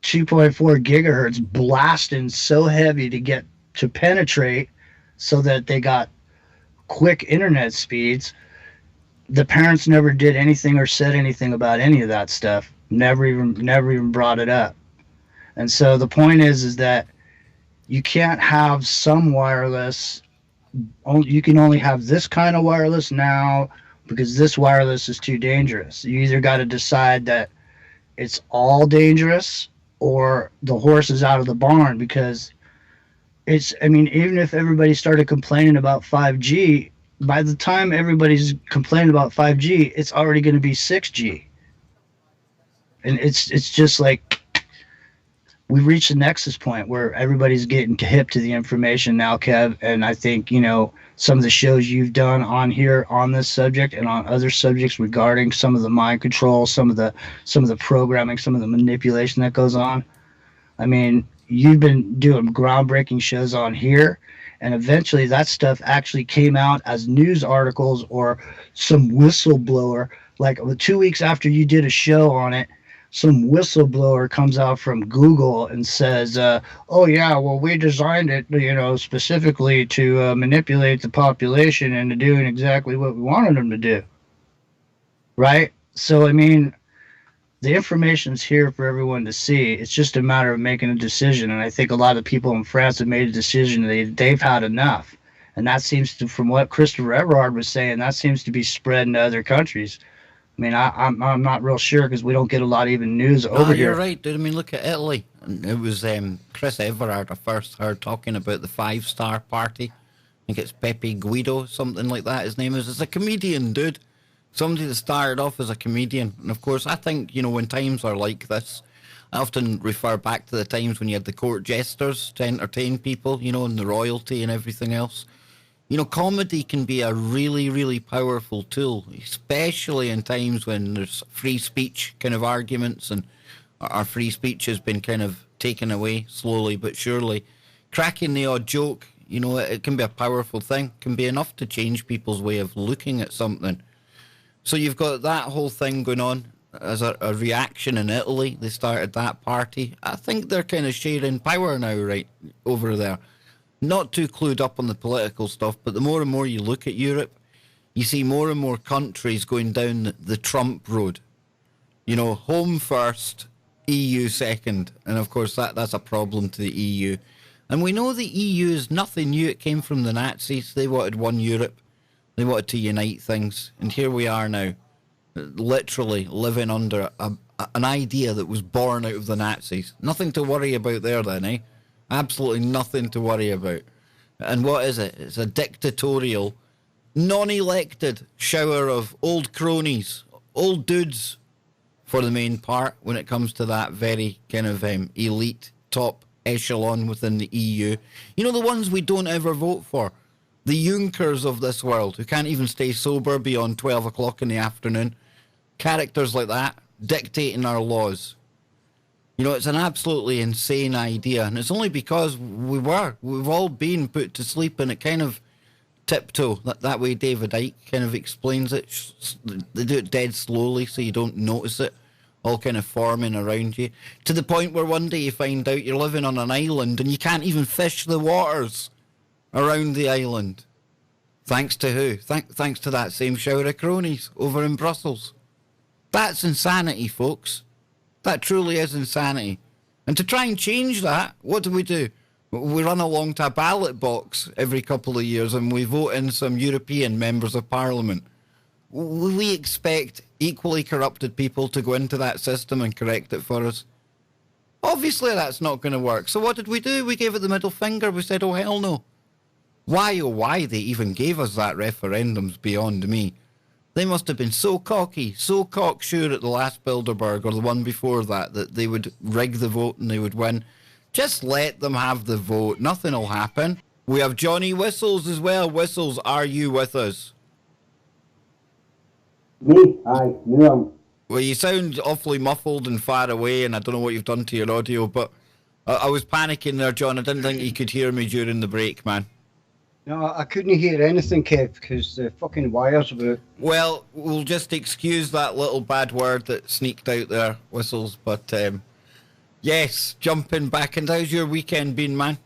gigahertz blasting so heavy to penetrate so that they got quick internet speeds. The parents never did anything or said anything about any of that stuff. Never even brought it up. And so the point is that you can't have some wireless. You can only have this kind of wireless now because this wireless is too dangerous. You either got to decide that it's all dangerous or the horse is out of the barn, because even if everybody started complaining about 5G, by the time everybody's complaining about 5G, it's already going to be 6G. And it's just like we've reached a nexus point where everybody's getting hip to the information now, Kev. And I think, some of the shows you've done on here on this subject and on other subjects regarding some of the mind control, some of the programming, some of the manipulation that goes on. I mean, you've been doing groundbreaking shows on here, and eventually that stuff actually came out as news articles or some whistleblower. Like 2 weeks after you did a show on it, some whistleblower comes out from Google and says, oh yeah, well, we designed it, specifically to manipulate the population into doing exactly what we wanted them to do. Right? So, the information's here for everyone to see. It's just a matter of making a decision. And I think a lot of people in France have made a decision. They've had enough. And that seems to, from what Christopher Everard was saying, that seems to be spreading to other countries. I'm not real sure because we don't get a lot of even news over here. You're right, dude. Look at Italy. It was Chris Everard I first heard talking about the 5-star party. I think it's Pepe Guido, something like that his name is. It's a comedian, dude. Somebody that started off as a comedian. And of course, I think, when times are like this, I often refer back to the times when you had the court jesters to entertain people, and the royalty and everything else. Comedy can be a really, really powerful tool, especially in times when there's free speech kind of arguments and our free speech has been kind of taken away slowly but surely. Cracking the odd joke, it can be a powerful thing, can be enough to change people's way of looking at something. So you've got that whole thing going on as a reaction in Italy. They started that party. I think they're kind of sharing power now, right, over there. Not too clued up on the political stuff, but the more and more you look at Europe, you see more and more countries going down the Trump road. Home first, EU second. And of course, that's a problem to the EU. And we know the EU is nothing new. It came from the Nazis. They wanted one Europe. They wanted to unite things. And here we are now, literally living under an idea that was born out of the Nazis. Nothing to worry about there then, eh? Absolutely nothing to worry about. And what is it? It's a dictatorial, non-elected shower of old cronies, old dudes for the main part when it comes to that very kind of elite top echelon within the EU. The ones we don't ever vote for. The Junckers of this world who can't even stay sober beyond 12 o'clock in the afternoon. Characters like that dictating our laws. It's an absolutely insane idea, and it's only because we've all been put to sleep, and it kind of tiptoe. That way David Icke kind of explains it. They do it dead slowly so you don't notice it, all kind of forming around you, to the point where one day you find out you're living on an island and you can't even fish the waters around the island. Thanks to who? Thanks to that same shower of cronies over in Brussels. That's insanity, folks. That truly is insanity. And to try and change that, what do? We run along to a ballot box every couple of years and we vote in some European members of parliament. We expect equally corrupted people to go into that system and correct it for us. Obviously that's not going to work. So what did we do? We gave it the middle finger. We said, oh, hell no. Why, oh, why they even gave us that referendum's beyond me. They must have been so cocky, so cocksure at the last Bilderberg or the one before that they would rig the vote and they would win. Just let them have the vote. Nothing will happen. We have Johnny Whistles as well. Whistles, are you with us? Me? Aye. No. Well, you sound awfully muffled and far away, and I don't know what you've done to your audio, but I was panicking there, John. I didn't think you could hear me during the break, man. No, I couldn't hear anything, Kev, because the fucking wires were... Well, we'll just excuse that little bad word that sneaked out there, Whistles, but yes, jumping back. And how's your weekend been, man?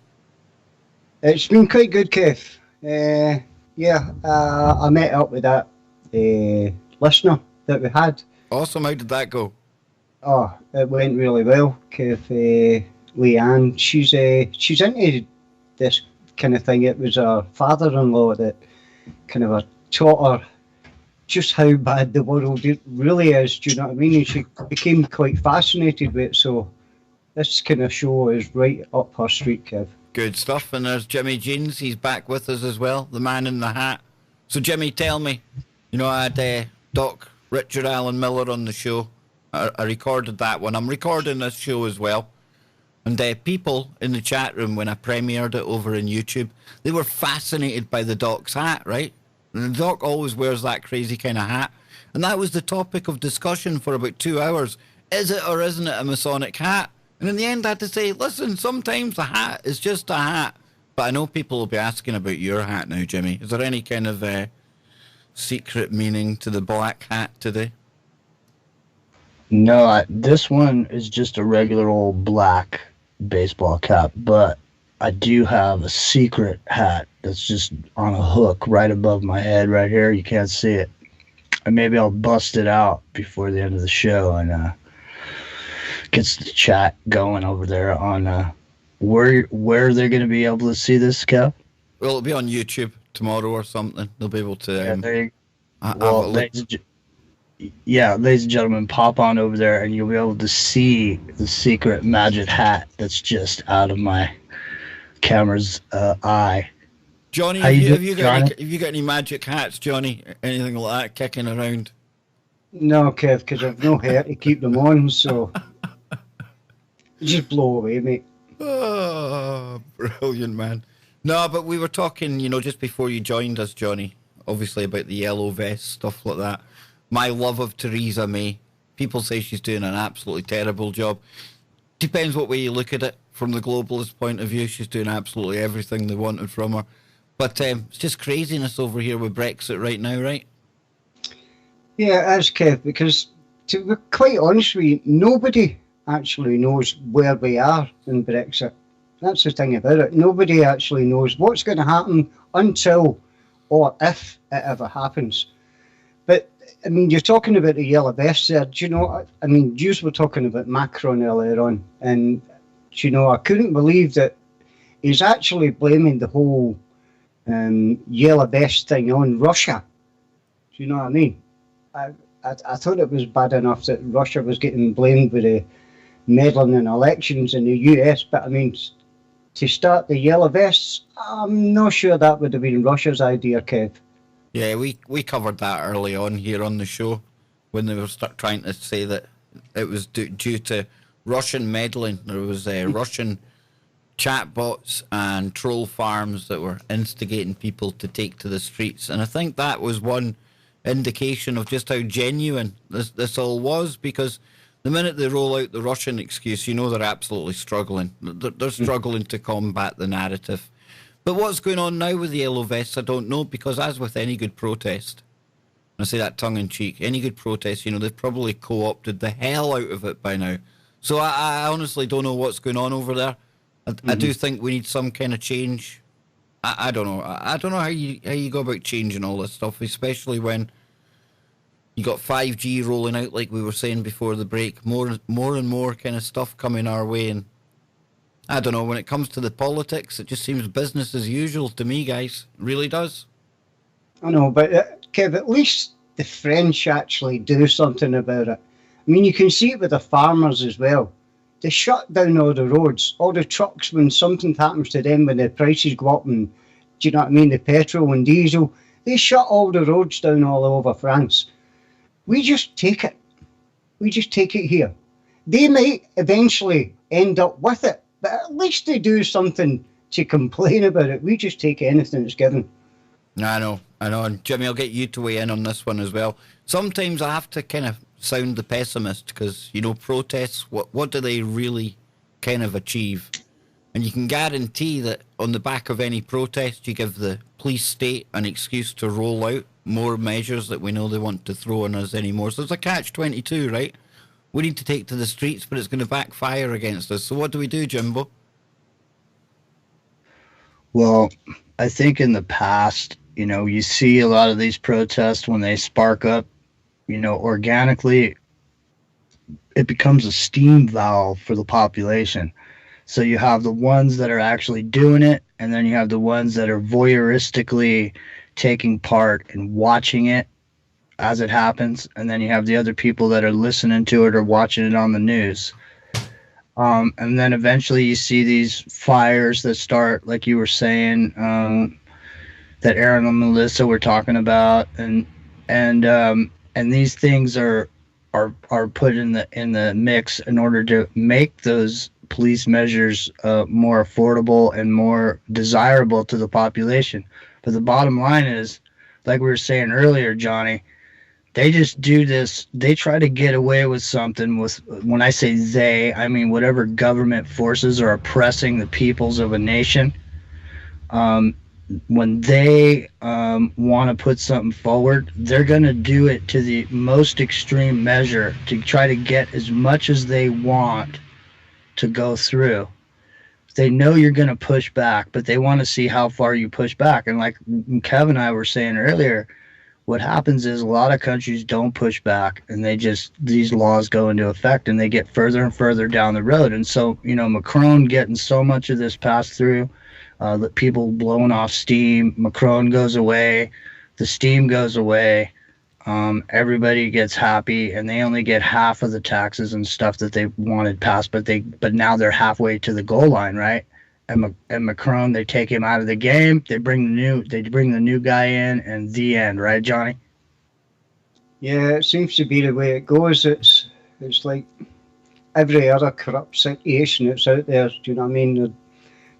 It's been quite good, Kev. I met up with that listener that we had. Awesome. How did that go? Oh, it went really well, Kev. Leanne, she's into this kind of thing. It was her father-in-law that kind of taught her just how bad the world really is, do you know what I mean? And she became quite fascinated with it, so this kind of show is right up her street, Kev. Good stuff. And there's Jimmy Jeans, he's back with us as well, the man in the hat. So Jimmy, tell me, I had Doc Richard Allen Miller on the show. I recorded that one. I'm recording this show as well. And people in the chat room, when I premiered it over in YouTube, they were fascinated by the Doc's hat, right? And the Doc always wears that crazy kind of hat. And that was the topic of discussion for about 2 hours. Is it or isn't it a Masonic hat? And in the end, I had to say, listen, sometimes a hat is just a hat. But I know people will be asking about your hat now, Jimmy. Is there any kind of secret meaning to the black hat today? No, this one is just a regular old black baseball cap, but I do have a secret hat that's just on a hook right above my head right here. You can't see it. And maybe I'll bust it out before the end of the show and gets the chat going over there on where they're going to be able to see this, Kev? Well, it'll be on YouTube tomorrow or something. They'll be able to ladies and gentlemen, pop on over there and you'll be able to see the secret magic hat that's just out of my camera's eye. Johnny, have you got any magic hats, Johnny? Anything like that kicking around? No, Kev, because I've no hair to keep them on, so just blow away, mate. Oh, brilliant, man. No, but we were talking, just before you joined us, Johnny, obviously about the yellow vest, stuff like that. My love of Theresa May. People say she's doing an absolutely terrible job. Depends what way you look at it. From the globalist point of view, she's doing absolutely everything they wanted from her. But it's just craziness over here with Brexit right now, right? Yeah, it is, Kev, because to be quite honest with you, nobody actually knows where we are in Brexit. That's the thing about it. Nobody actually knows what's going to happen until or if it ever happens. But, I mean, you're talking about the yellow vest there. Do you know, I mean, you were talking about Macron earlier on, and, I couldn't believe that he's actually blaming the whole yellow vest thing on Russia. Do you know what I mean? I thought it was bad enough that Russia was getting blamed with the meddling in elections in the US, but I mean, to start the yellow vests, I'm not sure that would have been Russia's idea, Kev. Yeah, we covered that early on here on the show when they were trying to say that it was due to Russian meddling. There was Russian chatbots and troll farms that were instigating people to take to the streets. And I think that was one indication of just how genuine this all was, because the minute they roll out the Russian excuse, they're absolutely struggling. They're struggling to combat the narrative. But what's going on now with the yellow vests, I don't know, because as with any good protest, and I say that tongue-in-cheek, any good protest, they've probably co-opted the hell out of it by now. So I honestly don't know what's going on over there. I do think we need some kind of change. I don't know. I don't know how you go about changing all this stuff, especially when you got 5G rolling out, like we were saying before the break. More and more kind of stuff coming our way, and I don't know. When it comes to the politics, it just seems business as usual to me, guys. It really does. I know, but Kev, at least the French actually do something about it. I mean, you can see it with the farmers as well. They shut down all the roads, all the trucks when something happens to them, when the prices go up and, do you know what I mean, the petrol and diesel, they shut all the roads down all over France. We just take it. We just take it here. They might eventually end up with it, but at least they do something to complain about it. We just take anything that's given. I know. And Jimmy, I'll get you to weigh in on this one as well. Sometimes I have to kind of sound the pessimist because, you know, protests, what do they really kind of achieve? And you can guarantee that on the back of any protest, you give the police state an excuse to roll out more measures that we know they want to throw on us anymore. So it's a catch-22, right? We need to take to the streets, but it's going to backfire against us. So what do we do, Jimbo? Well, I think in the past, you know, you see a lot of these protests when they spark up, you know, organically, it becomes a steam valve for the population. So you have the ones that are actually doing it, and then you have the ones that are voyeuristically taking part and watching it as it happens, and then you have the other people that are listening to it or watching it on the news. And then eventually you see these fires that start, like you were saying, that Aaron and Melissa were talking about, and these things are put in the mix in order to make those police measures more affordable and more desirable to the population. But the bottom line is, like we were saying earlier, Johnny, they just do this. They try to get away with something with, when I say they, I mean whatever government forces are oppressing the peoples of a nation. When they want to put something forward, they're going to do it to the most extreme measure to try to get as much as they want to go through. They know you're going to push back, but they want to see how far you push back. And like Kev and I were saying earlier, what happens is a lot of countries don't push back, and these laws go into effect and they get further and further down the road. And so, you know, Macron getting so much of this passed through, the people blowing off steam, Macron goes away, the steam goes away, everybody gets happy, and they only get half of the taxes and stuff that they wanted passed, but now they're halfway to the goal line, right? And Macron, they take him out of the game, they bring the new guy in, and the end, right, Johnny? Yeah, it seems to be the way it goes. It's like every other corrupt situation that's out there. Do you know what I mean?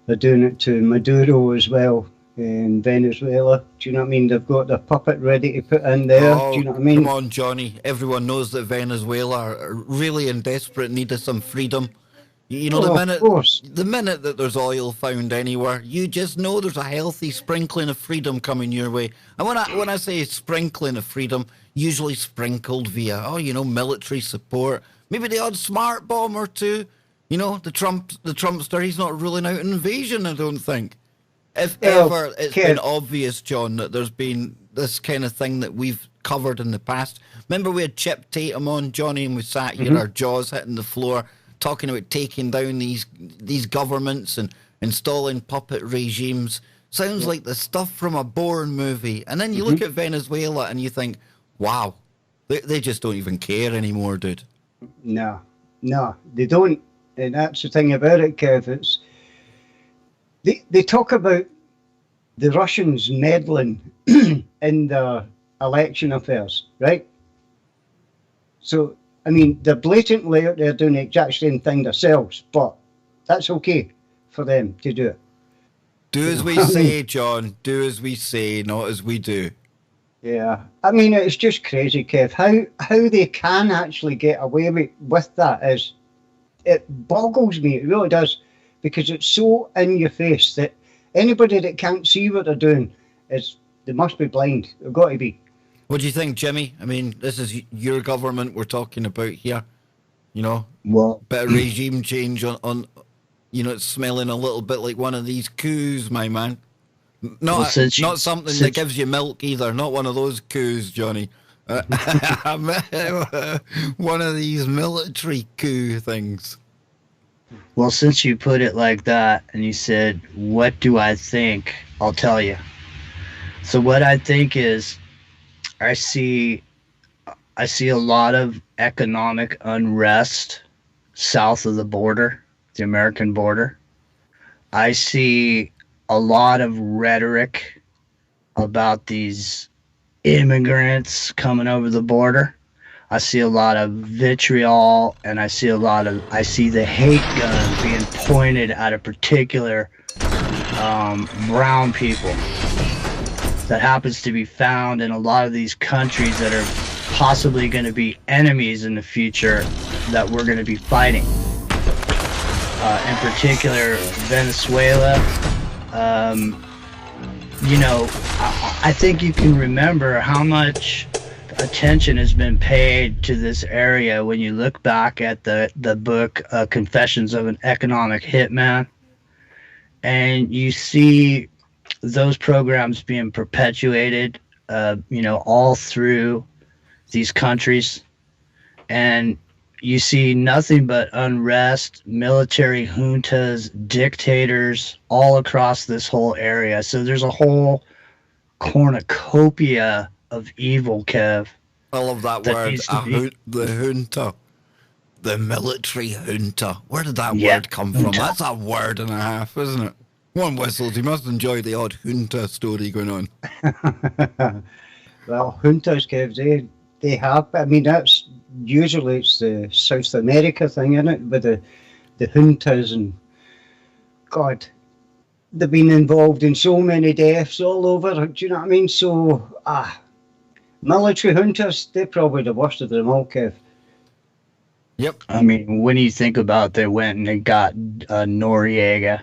They're doing it to Maduro as well in Venezuela. Do you know what I mean? They've got the puppet ready to put in there. Oh, do you know what I mean? Come on, Johnny. Everyone knows that Venezuela are really in desperate need of some freedom. You know, the minute that there's oil found anywhere, you just know there's a healthy sprinkling of freedom coming your way. And when I say sprinkling of freedom, usually sprinkled via, military support, maybe the odd smart bomb or two. You know, the Trumpster, he's not ruling out an invasion, I don't think. If ever it's been obvious, John, that there's been this kind of thing that we've covered in the past. Remember we had Chip Tatum on, Johnny, and we sat here, our jaws hitting the floor, talking about taking down these governments and installing puppet regimes. Sounds like the stuff from a Bourne movie. And then you look at Venezuela and you think, wow, they just don't even care anymore, dude. No, they don't. And that's the thing about it, Kev. It's, they talk about the Russians meddling in the election affairs, right? So, I mean, they're blatantly out there doing the exact same thing themselves, but that's okay for them to do it. Do as we say, John. Do as we say, not as we do. Yeah. I mean, it's just crazy, Kev. How they can actually get away with that is, it boggles me. It really does, because it's so in your face that anybody that can't see what they're doing they must be blind. They've got to be. What do you think, Jimmy? I mean, this is your government we're talking about here. You know, well, bit of regime change on. You know, it's smelling a little bit like one of these coups, my man. Not since not something that gives you milk either. Not one of those coups, Johnny. One of these military coup things. Well, since you put it like that and you said, what do I think? I'll tell you. So what I think is I see a lot of economic unrest south of the border, the American border. I see a lot of rhetoric about these immigrants coming over the border. I see a lot of vitriol, and I see the hate gun being pointed at a particular brown people that happens to be found in a lot of these countries that are possibly going to be enemies in the future that we're going to be fighting. In particular, Venezuela. I think you can remember how much attention has been paid to this area when you look back at the book Confessions of an Economic Hitman, and you see those programs being perpetuated all through these countries, and you see nothing but unrest, military juntas, dictators all across this whole area. So there's a whole cornucopia of evil, Kev. I love that word, the junta. The military junta. Where did that word come from? That's a word and a half, isn't it? One whistles. You must enjoy the odd junta story going on. Well, juntas, Kev, they have. I mean, that's usually it's the South America thing, isn't it? With the juntas, and God, they've been involved in so many deaths all over. Do you know what I mean? So, military juntas, they're probably the worst of them all, Kev. Yep. I mean, when you think about they went and they got Noriega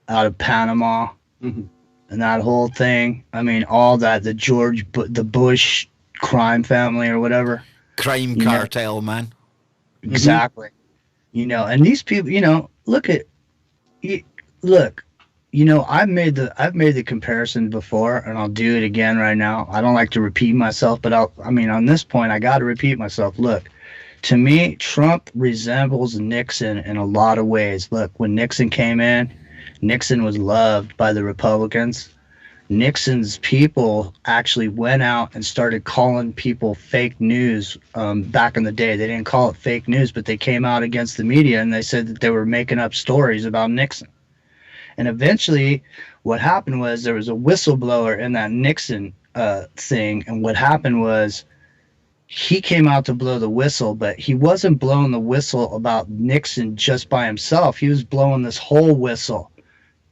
out of Panama, and that whole thing. I mean, all that, the Bush crime family or whatever. Crime cartel, man. Exactly. And these people, I've made the comparison before, and I'll do it again right now. I don't like to repeat myself, but on this point, I got to repeat myself. Look, to me, Trump resembles Nixon in a lot of ways. Look, when Nixon came in, Nixon was loved by the Republicans. Nixon's people actually went out and started calling people fake news back in the day. They didn't call it fake news, but they came out against the media and they said that they were making up stories about Nixon. And eventually what happened was there was a whistleblower in that Nixon thing. And what happened was he came out to blow the whistle, but he wasn't blowing the whistle about Nixon just by himself. He was blowing this whole whistle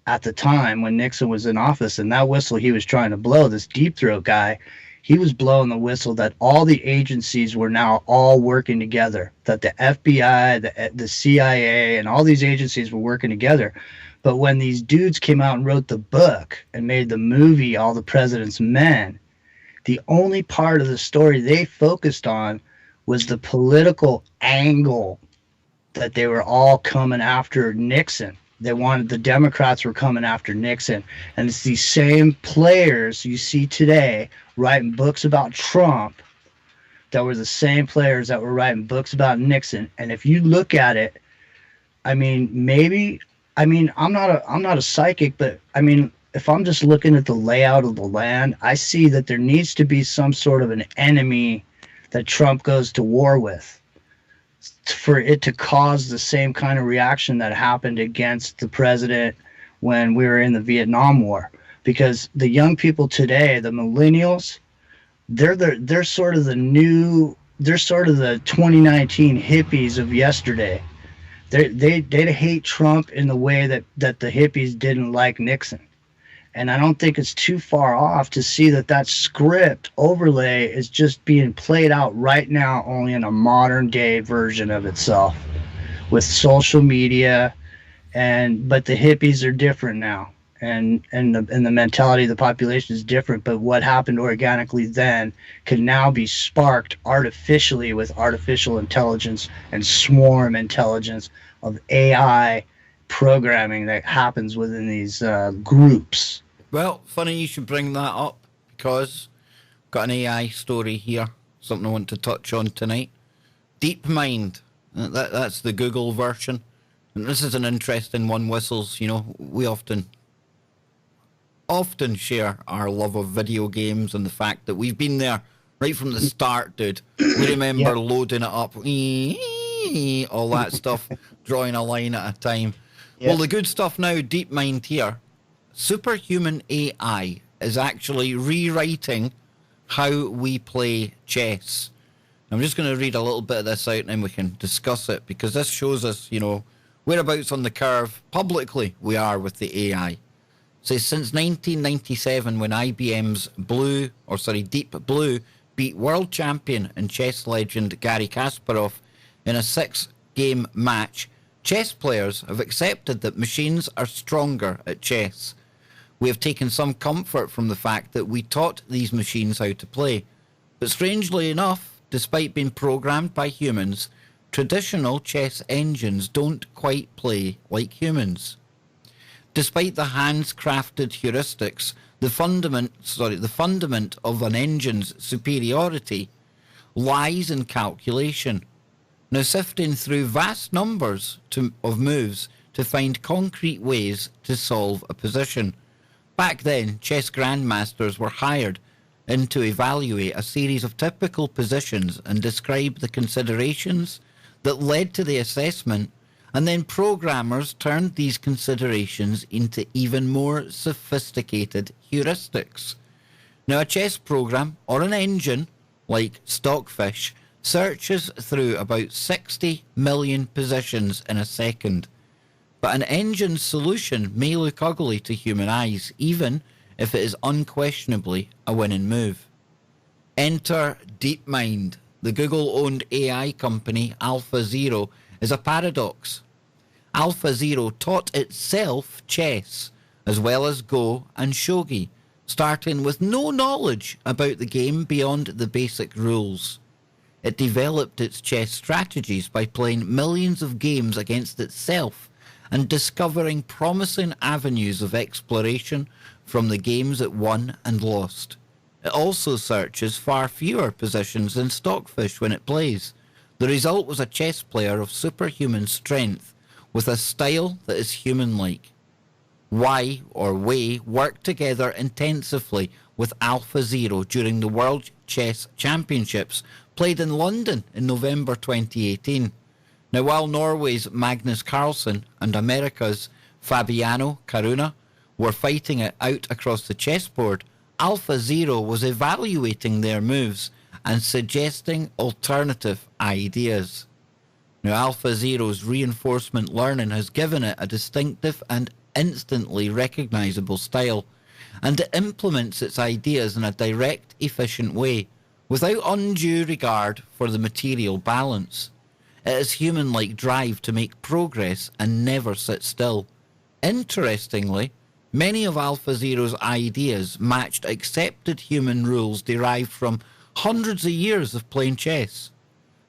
at the time when Nixon was in office, and that whistle he was trying to blow, this deep throat guy, he was blowing the whistle that all the agencies were now all working together, that the FBI, the CIA, and all these agencies were working together. But when these dudes came out and wrote the book and made the movie All the President's Men, the only part of the story they focused on was the political angle that they were all coming after Nixon. The Democrats were coming after Nixon. And it's these same players you see today writing books about Trump that were the same players that were writing books about Nixon. And if you look at it, I'm not a psychic, but if I'm just looking at the layout of the land, I see that there needs to be some sort of an enemy that Trump goes to war with, for it to cause the same kind of reaction that happened against the president when we were in the Vietnam War. Because the young people today, the millennials, they're sort of the 2019 hippies of yesterday. They hate Trump in the way that the hippies didn't like Nixon. And I don't think it's too far off to see that script overlay is just being played out right now, only in a modern day version of itself with social media. But the hippies are different now, and the mentality of the population is different. But what happened organically then can now be sparked artificially with artificial intelligence and swarm intelligence of AI programming that happens within these groups. Well, funny you should bring that up because I've got an AI story here, something I want to touch on tonight. DeepMind, that's the Google version. And this is an interesting one, Whistles. You know, we often share our love of video games and the fact that we've been there right from the start, dude. We remember loading it up, all that stuff, drawing a line at a time. Yep. Well, the good stuff now, DeepMind here, Superhuman AI is actually rewriting how we play chess. I'm just going to read a little bit of this out and then we can discuss it, because this shows us, you know, whereabouts on the curve publicly we are with the AI. It says since 1997, when IBM's Deep Blue beat world champion and chess legend Garry Kasparov in a 6-game match, chess players have accepted that machines are stronger at chess. We have taken some comfort from the fact that we taught these machines how to play. But strangely enough, despite being programmed by humans, traditional chess engines don't quite play like humans. Despite the hands-crafted heuristics, the fundament of an engine's superiority lies in calculation. Now, sifting through vast numbers of moves to find concrete ways to solve a position. Back then, chess grandmasters were hired in to evaluate a series of typical positions and describe the considerations that led to the assessment, and then programmers turned these considerations into even more sophisticated heuristics. Now, a chess program or an engine, like Stockfish, searches through about 60 million positions in a second. But an engine's solution may look ugly to human eyes, even if it is unquestionably a winning move. Enter DeepMind. The Google-owned AI company AlphaZero is a paradox. AlphaZero taught itself chess, as well as Go and Shogi, starting with no knowledge about the game beyond the basic rules. It developed its chess strategies by playing millions of games against itself and discovering promising avenues of exploration from the games it won and lost. It also searches far fewer positions than Stockfish when it plays. The result was a chess player of superhuman strength with a style that is human-like. Wei worked together intensively with AlphaZero during the World Chess Championships played in London in November 2018. Now, while Norway's Magnus Carlsen and America's Fabiano Caruana were fighting it out across the chessboard, AlphaZero was evaluating their moves and suggesting alternative ideas. Now, AlphaZero's reinforcement learning has given it a distinctive and instantly recognizable style, and it implements its ideas in a direct, efficient way, without undue regard for the material balance. It has human-like drive to make progress and never sit still. Interestingly, many of AlphaZero's ideas matched accepted human rules derived from hundreds of years of playing chess.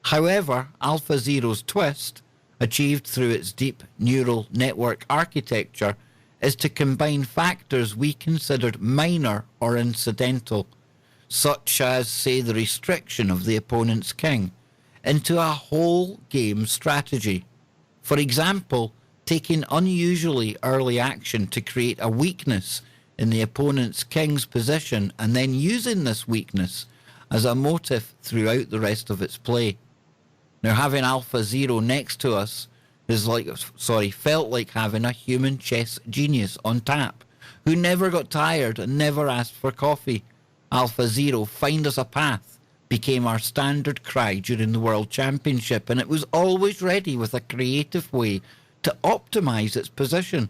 However, AlphaZero's twist, achieved through its deep neural network architecture, is to combine factors we considered minor or incidental, such as, say, the restriction of the opponent's king, into a whole game strategy. For example, taking unusually early action to create a weakness in the opponent's king's position and then using this weakness as a motive throughout the rest of its play. Now, having AlphaZero next to us felt like having a human chess genius on tap who never got tired and never asked for coffee. AlphaZero, find us a path, became our standard cry during the World Championship, and it was always ready with a creative way to optimize its position.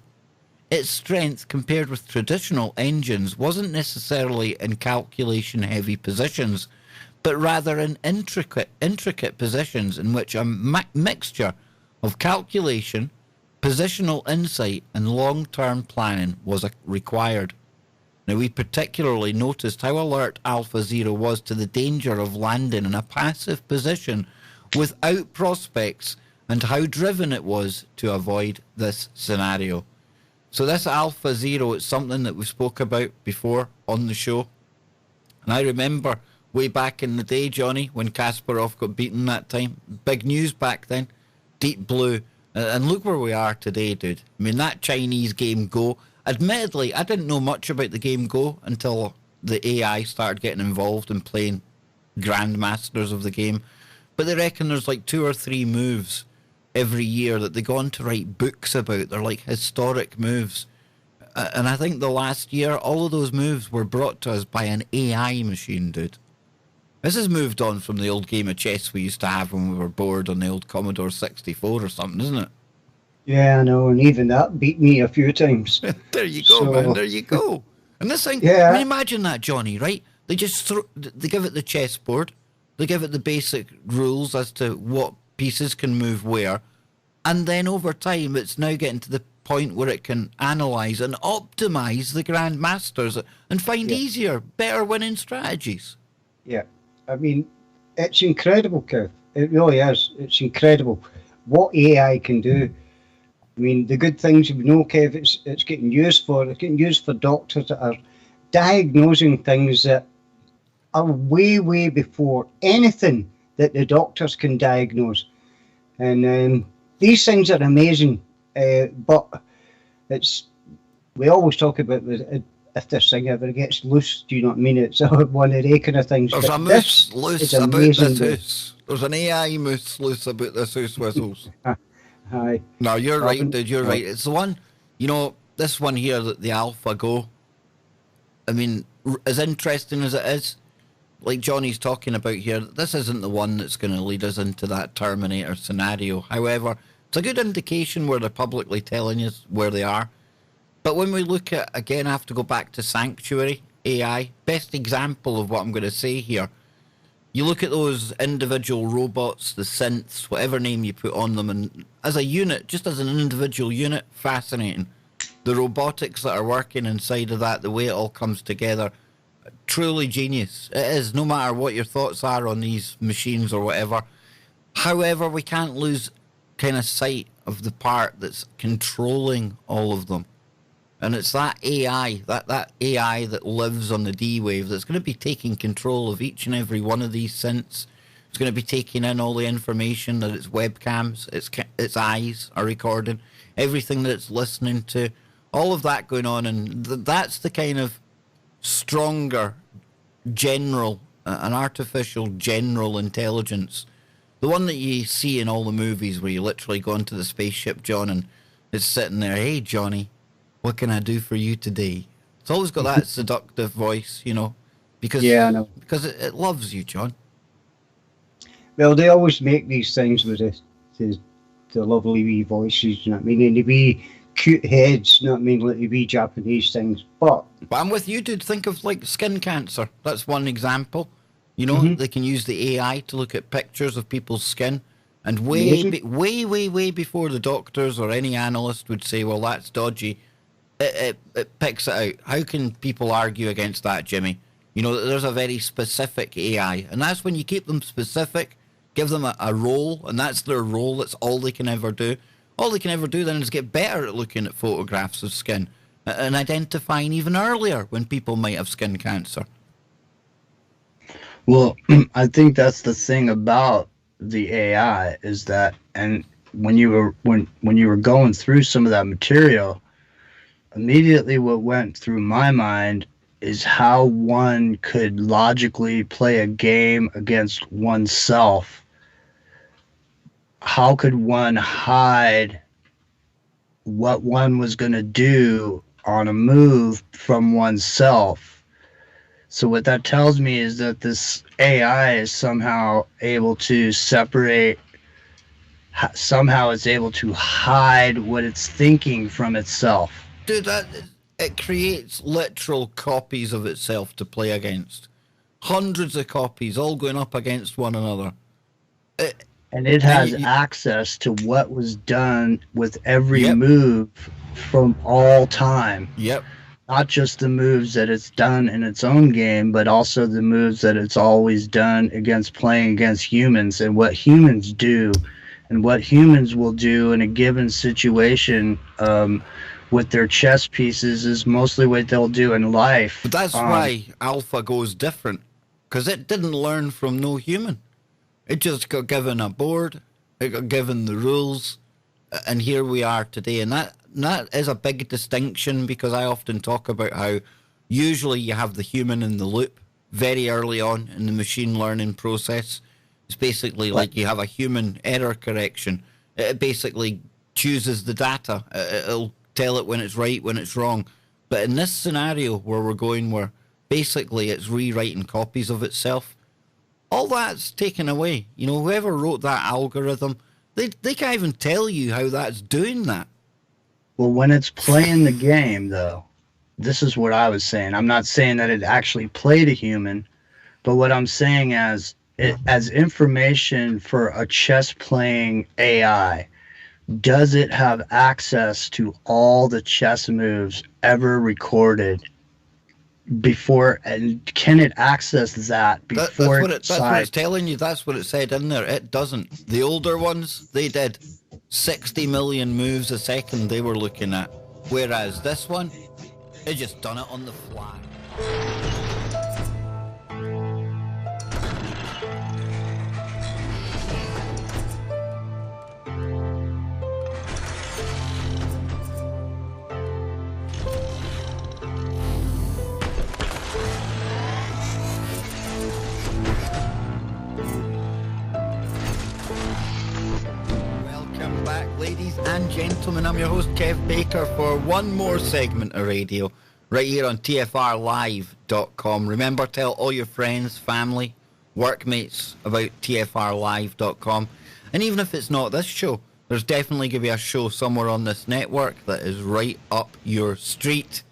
Its strength compared with traditional engines wasn't necessarily in calculation-heavy positions, but rather in intricate positions in which a mixture of calculation, positional insight, and long-term planning was required. Now, we particularly noticed how alert AlphaZero was to the danger of landing in a passive position without prospects, and how driven it was to avoid this scenario. So this Alpha Zero, it's something that we spoke about before on the show. And I remember way back in the day, Johnny, when Kasparov got beaten that time. Big news back then. Deep Blue. And look where we are today, dude. I mean, that Chinese game Go. Admittedly, I didn't know much about the game Go until the AI started getting involved and playing grandmasters of the game. But they reckon there's like 2 or 3 moves every year that they go on to write books about. They're like historic moves. And I think the last year, all of those moves were brought to us by an AI machine, dude. This has moved on from the old game of chess we used to have when we were bored on the old Commodore 64 or something, isn't it? Yeah, I know, and even that beat me a few times. There you go, man. There you go. And this thing, yeah. I mean, imagine that, Johnny, right? They just they give it the chessboard, they give it the basic rules as to what pieces can move where, and then over time, it's now getting to the point where it can analyze and optimize the grandmasters and find easier, better winning strategies. Yeah, I mean, it's incredible, Kev. It really is. It's incredible what AI can do. I mean, the good things we know, Kev, it's getting used for. It's getting used for doctors that are diagnosing things that are way, way before anything that the doctors can diagnose. And these things are amazing. But we always talk about if this thing ever gets loose, do you know what I mean? It's one of the kind of things. There's a moose loose about this house. There's an AI moose loose about this house, Whistles. Aye. No, you're right, dude. You're right. It's the one, this one here, the Alpha Go. I mean, as interesting as it is, like Johnny's talking about here, this isn't the one that's going to lead us into that Terminator scenario. However, it's a good indication where they're publicly telling us where they are. But when we look at, again, I have to go back to Sanctuary AI, best example of what I'm going to say here. You look at those individual robots, the synths, whatever name you put on them, and as a unit, just as an individual unit, fascinating. The robotics that are working inside of that, the way it all comes together, truly genius. It is, no matter what your thoughts are on these machines or whatever. However, we can't lose kind of sight of the part that's controlling all of them. And it's that AI, that AI that lives on the D-Wave that's going to be taking control of each and every one of these synths. It's going to be taking in all the information that its webcams, its eyes are recording, everything that it's listening to, all of that going on. And that's the kind of stronger general, an artificial general intelligence. The one that you see in all the movies where you literally go into the spaceship, John, and it's sitting there, hey, Johnny, what can I do for you today? It's always got that seductive voice, because I know. Because it loves you, John. Well, they always make these things with the lovely wee voices, you know what I mean? And the wee cute heads, you know what I mean? Like the wee Japanese things. But I'm with you, dude. Think of like skin cancer. That's one example. They can use the AI to look at pictures of people's skin. And way before the doctors or any analyst would say, well, that's dodgy, it picks it out. How can people argue against that, Jimmy? There's a very specific AI. And that's when you keep them specific, give them a role, and that's their role. That's all they can ever do. All they can ever do then is get better at looking at photographs of skin and identifying even earlier when people might have skin cancer. Well, I think that's the thing about the AI is that, and when you were going through some of that material, immediately what went through my mind is how one could logically play a game against oneself. How could one hide what one was going to do on a move from oneself? So what that tells me is that this AI is somehow able to separate, somehow it's able to hide what it's thinking from itself. Dude, it creates literal copies of itself to play against. Hundreds of copies, all going up against one another. And it has access to what was done with every move from all time. Yep. Not just the moves that it's done in its own game, but also the moves that it's always done playing against humans, and what humans do and what humans will do in a given situation, with their chess pieces is mostly what they'll do in life. But that's why AlphaGo's different, because it didn't learn from no human. It just got given a board, it got given the rules, and here we are today. And that is a big distinction, because I often talk about how usually you have the human in the loop very early on in the machine learning process. It's basically like you have a human error correction. It basically chooses the data. It'll tell it when it's right, when it's wrong. But in this scenario where we're going, where basically it's rewriting copies of itself, all that's taken away. You know, whoever wrote that algorithm, they can't even tell you how that's doing that. Well, when it's playing the game, though, this is what I was saying. I'm not saying that it actually played a human, but what I'm saying as information for a chess-playing AI, does it have access to all the chess moves ever recorded before, and can it access that before that's what it's telling you. That's what it said in there. It doesn't. The older ones, they did 60 million moves a second they were looking at, whereas this one, it just done it on the fly. Ladies and gentlemen, I'm your host Kev Baker for one more segment of radio right here on TFRlive.com. Remember, tell all your friends, family, workmates about TFRlive.com. And even if it's not this show, there's definitely going to be a show somewhere on this network that is right up your street.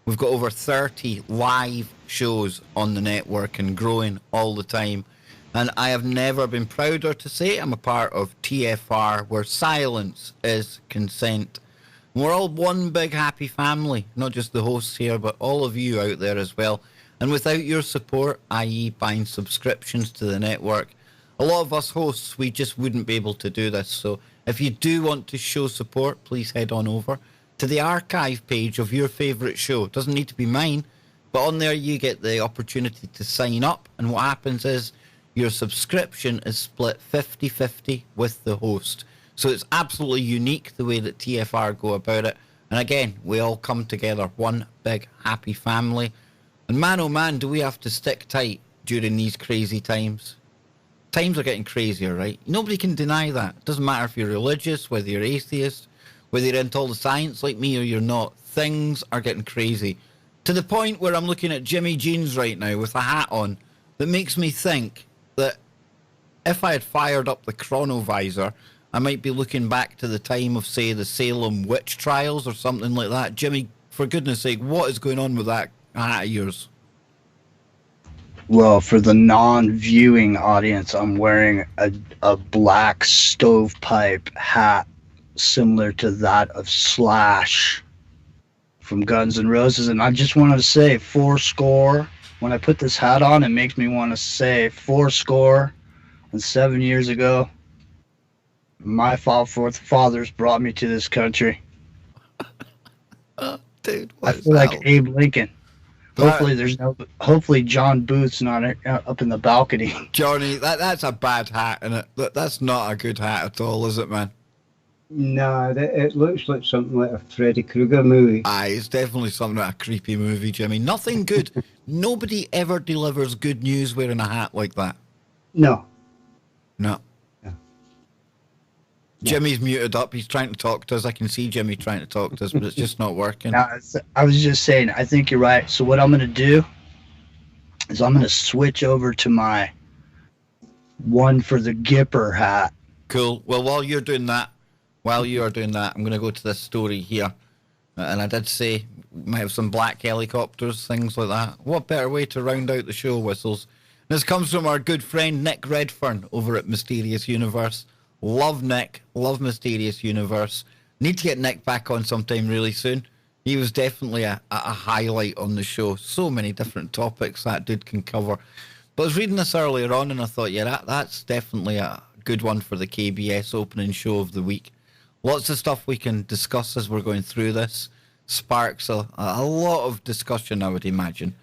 We've got over 30 live shows on the network and growing all the time. And I have never been prouder to say I'm a part of TFR, where silence is consent. We're all one big happy family, not just the hosts here, but all of you out there as well. And without your support, i.e. buying subscriptions to the network, a lot of us hosts, we just wouldn't be able to do this. So if you do want to show support, please head on over to the archive page of your favourite show. It doesn't need to be mine, but on there you get the opportunity to sign up. And what happens is, your subscription is split 50-50 with the host. So it's absolutely unique the way that TFR go about it. And again, we all come together, one big happy family. And man, oh man, do we have to stick tight during these crazy times. Times are getting crazier, right? Nobody can deny that. It doesn't matter if you're religious, whether you're atheist, whether you're into all the science like me or you're not. Things are getting crazy. To the point where I'm looking at Jimmy Jeans right now with a hat on that makes me think that if I had fired up the chronovisor, I might be looking back to the time of, say, the Salem witch trials or something like that. Jimmy, for goodness sake, what is going on with that hat of yours? Well, for the non-viewing audience, I'm wearing a black stovepipe hat similar to that of Slash from Guns N' Roses. And I just wanted to say, 4score. When I put this hat on, it makes me want to say 407 years ago, my fathers brought me to this country. Dude, I feel like Abe Lincoln. Hopefully John Booth's not up in the balcony. Johnny, that's a bad hat, and that's not a good hat at all, is it, man? No, it looks like something like a Freddy Krueger movie. Aye, it's definitely something like a creepy movie, Jimmy. Nothing good. Nobody ever delivers good news wearing a hat like that. No. Jimmy's muted up. He's trying to talk to us. I can see Jimmy trying to talk to us, but it's just not working. No, I was just saying, I think you're right. So what I'm going to do is I'm going to switch over to my one for the Gipper hat. Cool. Well, while you are doing that, I'm going to go to this story here. And I did say we might have some black helicopters, things like that. What better way to round out the show, Whistles? This comes from our good friend Nick Redfern over at Mysterious Universe. Love Nick, love Mysterious Universe. Need to get Nick back on sometime really soon. He was definitely a highlight on the show. So many different topics that dude can cover. But I was reading this earlier on and I thought, yeah, that's definitely a good one for the KBS opening show of the week. Lots of stuff we can discuss as we're going through this. sparks a lot of discussion, I would imagine.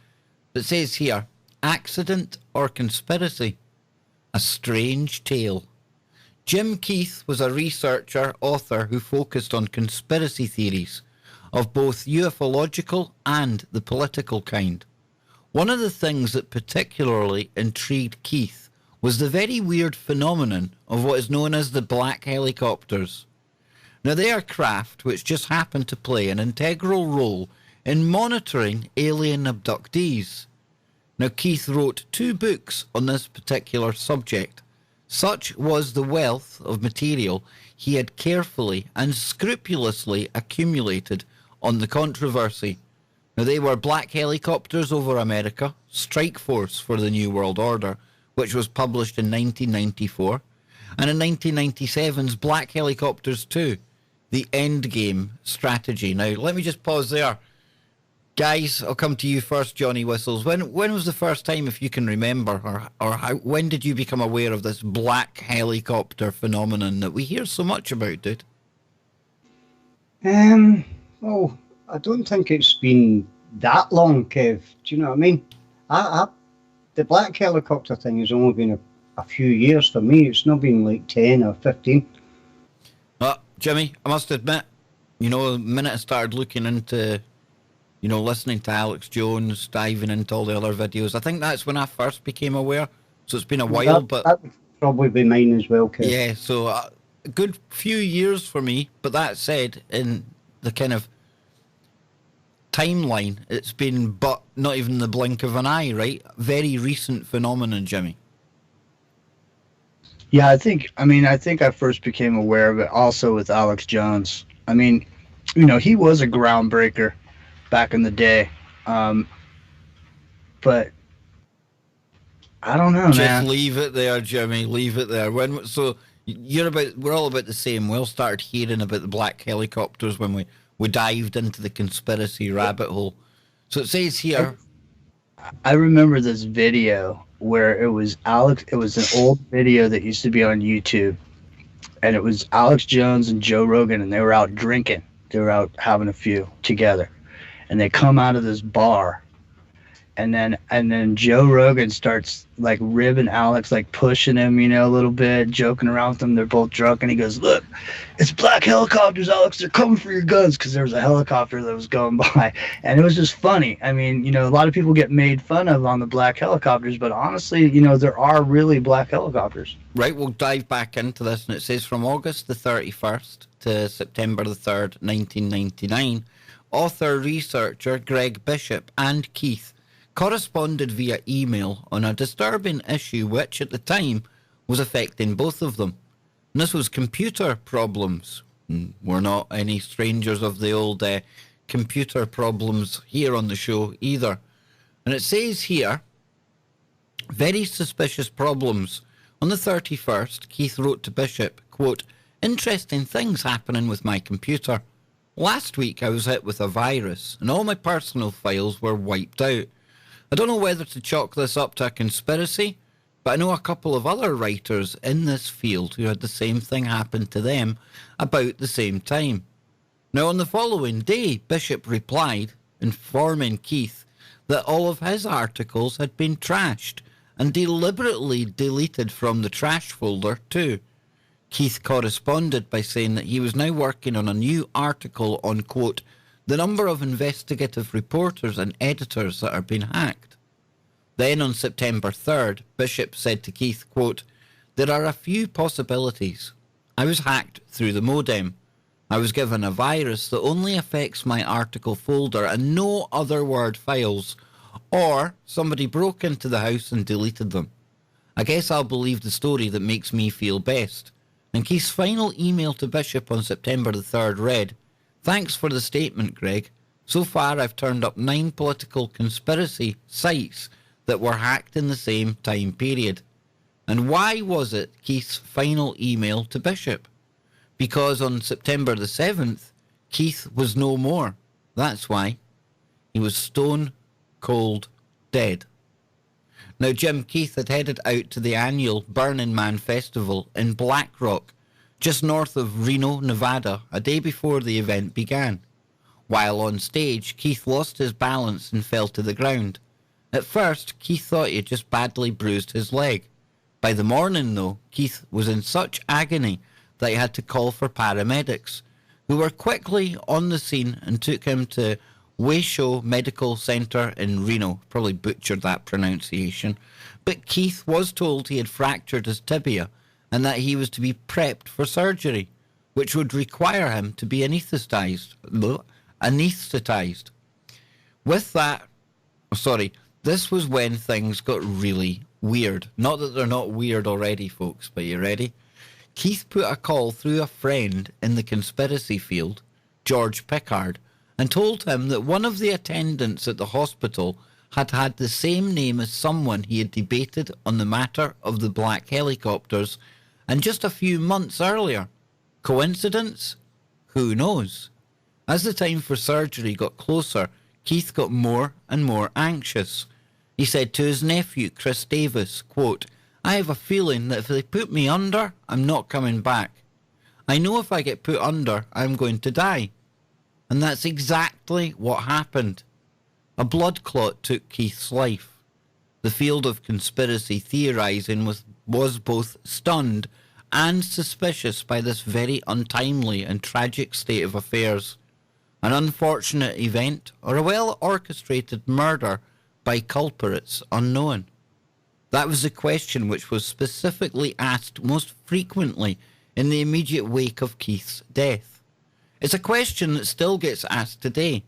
It says here, accident or conspiracy? A strange tale. Jim Keith was a researcher, author who focused on conspiracy theories of both ufological and the political kind. One of the things that particularly intrigued Keith was the very weird phenomenon of what is known as the black helicopters. Now, they are craft which just happen to play an integral role in monitoring alien abductees. Now, Keith wrote 2 books on this particular subject. Such was the wealth of material he had carefully and scrupulously accumulated on the controversy. Now, they were Black Helicopters Over America, Strike Force for the New World Order, which was published in 1994, and in 1997's Black Helicopters 2, The Endgame Strategy. Now, let me just pause there. Guys, I'll come to you first, Johnny Whistles. When was the first time, if you can remember, or when did you become aware of this black helicopter phenomenon that we hear so much about, dude? Well, I don't think it's been that long, Kev. Do you know what I mean? The black helicopter thing has only been a few years for me. It's not been like 10 or 15. Jimmy, I must admit, the minute I started looking into, listening to Alex Jones, diving into all the other videos, I think that's when I first became aware. So it's been a while, but that would probably be mine as well, Kev. Yeah, so a good few years for me. But that said, in the kind of timeline, it's been but not even the blink of an eye, right? Very recent phenomenon, Jimmy. Yeah, I think I first became aware of it also with Alex Jones. I mean, he was a groundbreaker back in the day. But I don't know, man. Just leave it there, Jimmy. Leave it there. We're all about the same. We all started hearing about the black helicopters when we dived into the conspiracy rabbit hole. So it says here, I remember this video where it was an old video that used to be on YouTube, and it was Alex Jones and Joe Rogan, and they were out drinking. They were out having a few together, and they come out of this bar, and then Joe Rogan starts like ribbing Alex, like pushing him, a little bit, joking around with him. They're both drunk, and he goes, "Look, it's black helicopters, Alex. They're coming for your guns," because there was a helicopter that was going by, and it was just funny. I mean, a lot of people get made fun of on the black helicopters, but honestly, there are really black helicopters. Right, we'll dive back into this, and it says from August the 31st to September the 3rd, 1999, author, researcher Greg Bishop and Keith corresponded via email on a disturbing issue which, at the time, was affecting both of them. And this was computer problems. We're not any strangers of the old computer problems here on the show either. And it says here, very suspicious problems. On the 31st, Keith wrote to Bishop, quote, "Interesting things happening with my computer. Last week I was hit with a virus and all my personal files were wiped out. I don't know whether to chalk this up to a conspiracy, but I know a couple of other writers in this field who had the same thing happen to them about the same time." Now, on the following day, Bishop replied, informing Keith that all of his articles had been trashed and deliberately deleted from the trash folder too. Keith corresponded by saying that he was now working on a new article on, quote, "the number of investigative reporters and editors that are being hacked." Then on September 3rd, Bishop said to Keith, quote, "There are a few possibilities. I was hacked through the modem. I was given a virus that only affects my article folder and no other Word files, or somebody broke into the house and deleted them. I guess I'll believe the story that makes me feel best." And Keith's final email to Bishop on September the 3rd read, "Thanks for the statement, Greg. So far I've turned up 9 political conspiracy sites that were hacked in the same time period." And why was it Keith's final email to Bishop? Because on September the 7th, Keith was no more. That's why. He was stone cold dead. Now, Jim Keith had headed out to the annual Burning Man Festival in Black Rock, just north of Reno, Nevada, a day before the event began. While on stage, Keith lost his balance and fell to the ground. At first, Keith thought he had just badly bruised his leg. By the morning, though, Keith was in such agony that he had to call for paramedics, who were quickly on the scene and took him to Wayshow Medical Centre in Reno. Probably butchered that pronunciation. But Keith was told he had fractured his tibia and that he was to be prepped for surgery, which would require him to be anaesthetized. With that, this was when things got really weird. Not that they're not weird already, folks, but you ready? Keith put a call through a friend in the conspiracy field, George Pickard, and told him that one of the attendants at the hospital had had the same name as someone he had debated on the matter of the black helicopters, and just a few months earlier. Coincidence? Who knows? As the time for surgery got closer, Keith got more and more anxious. He said to his nephew, Chris Davis, quote, "I have a feeling that if they put me under, I'm not coming back. I know if I get put under, I'm going to die." And that's exactly what happened. A blood clot took Keith's life. The field of conspiracy theorising was both stunned and suspicious by this very untimely and tragic state of affairs. An unfortunate event or a well-orchestrated murder by culprits unknown. That was the question which was specifically asked most frequently in the immediate wake of Keith's death. It's a question that still gets asked today.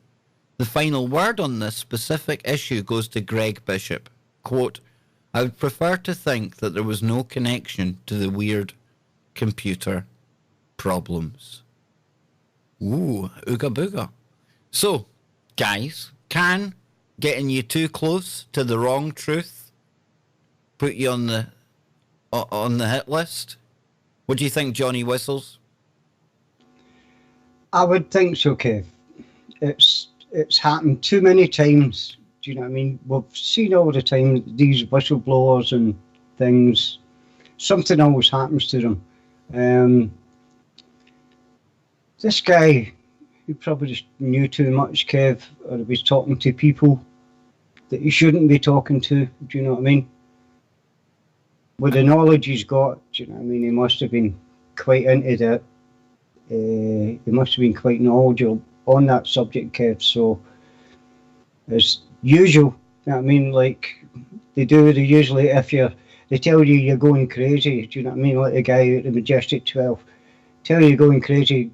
The final word on this specific issue goes to Greg Bishop. Quote, "I would prefer to think that there was no connection to the weird computer problems." Ooh, ooga booga. So, guys, can getting you too close to the wrong truth put you on the hit list? What do you think, Johnny Whistles? I would think so, Kev. It's happened too many times. Do you know what I mean? We've seen all the time these whistleblowers and things. Something always happens to them. This guy, he probably just knew too much, Kev, or he was talking to people that he shouldn't be talking to. Do you know what I mean? With the knowledge he's got, do you know what I mean? He must have been quite into that. He must have been quite knowledgeable on that subject, Kev. So, as usual, you know what I mean? Like they usually, they tell you you're going crazy. Do you know what I mean? Like the guy at the Majestic 12, tell you you're going crazy,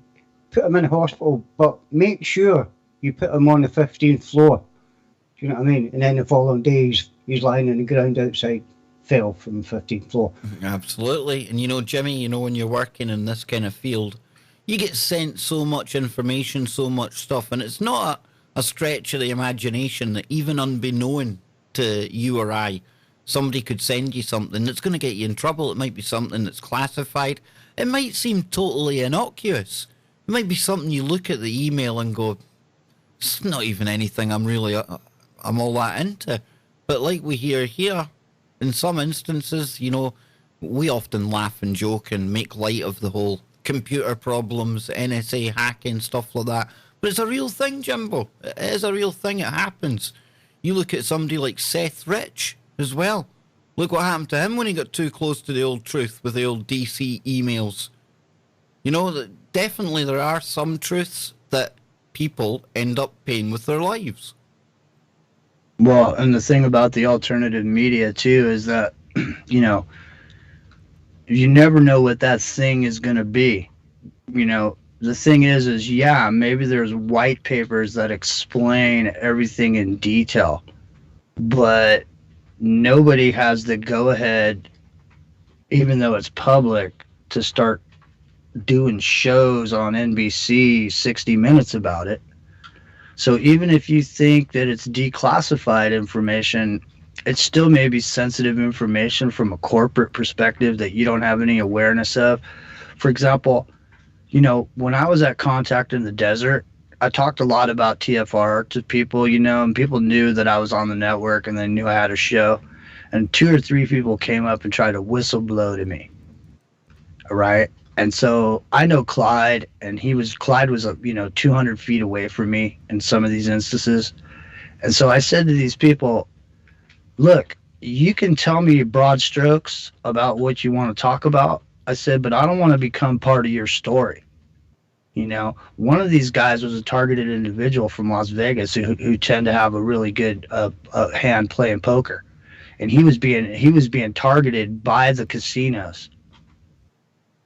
put him in hospital, but make sure you put him on the 15th floor. Do you know what I mean? And then the following day, he's lying on the ground outside, fell from the 15th floor. Absolutely. And you know, Jimmy, when you're working in this kind of field, you get sent so much information, so much stuff, and it's not a stretch of the imagination that even unbeknown to you or I, somebody could send you something that's going to get you in trouble. It might be something that's classified. It might seem totally innocuous. It might be something you look at the email and go, it's not even anything I'm all that into. But like we hear here, in some instances, we often laugh and joke and make light of the whole computer problems, NSA hacking, stuff like that. But it's a real thing, Jimbo. It is a real thing. It happens. You look at somebody like Seth Rich as well. Look what happened to him when he got too close to the old truth with the old DC emails. Definitely there are some truths that people end up paying with their lives. Well, and the thing about the alternative media, too, is that, you never know what that thing is going to be. The thing is maybe there's white papers that explain everything in detail, but nobody has the go-ahead, even though it's public, to start doing shows on NBC 60 Minutes about it. So even if you think that it's declassified information, it still may be sensitive information from a corporate perspective that you don't have any awareness of. For example, when I was at Contact in the Desert, I talked a lot about TFR to people, and people knew that I was on the network and they knew I had a show. And 2 or 3 people came up and tried to whistleblow to me. right? And so I know Clyde, and Clyde was 200 feet away from me in some of these instances. And so I said to these people, look, you can tell me broad strokes about what you want to talk about. I said, but I don't want to become part of your story. One of these guys was a targeted individual from Las Vegas who tend to have a really good hand playing poker, and he was being targeted by the casinos.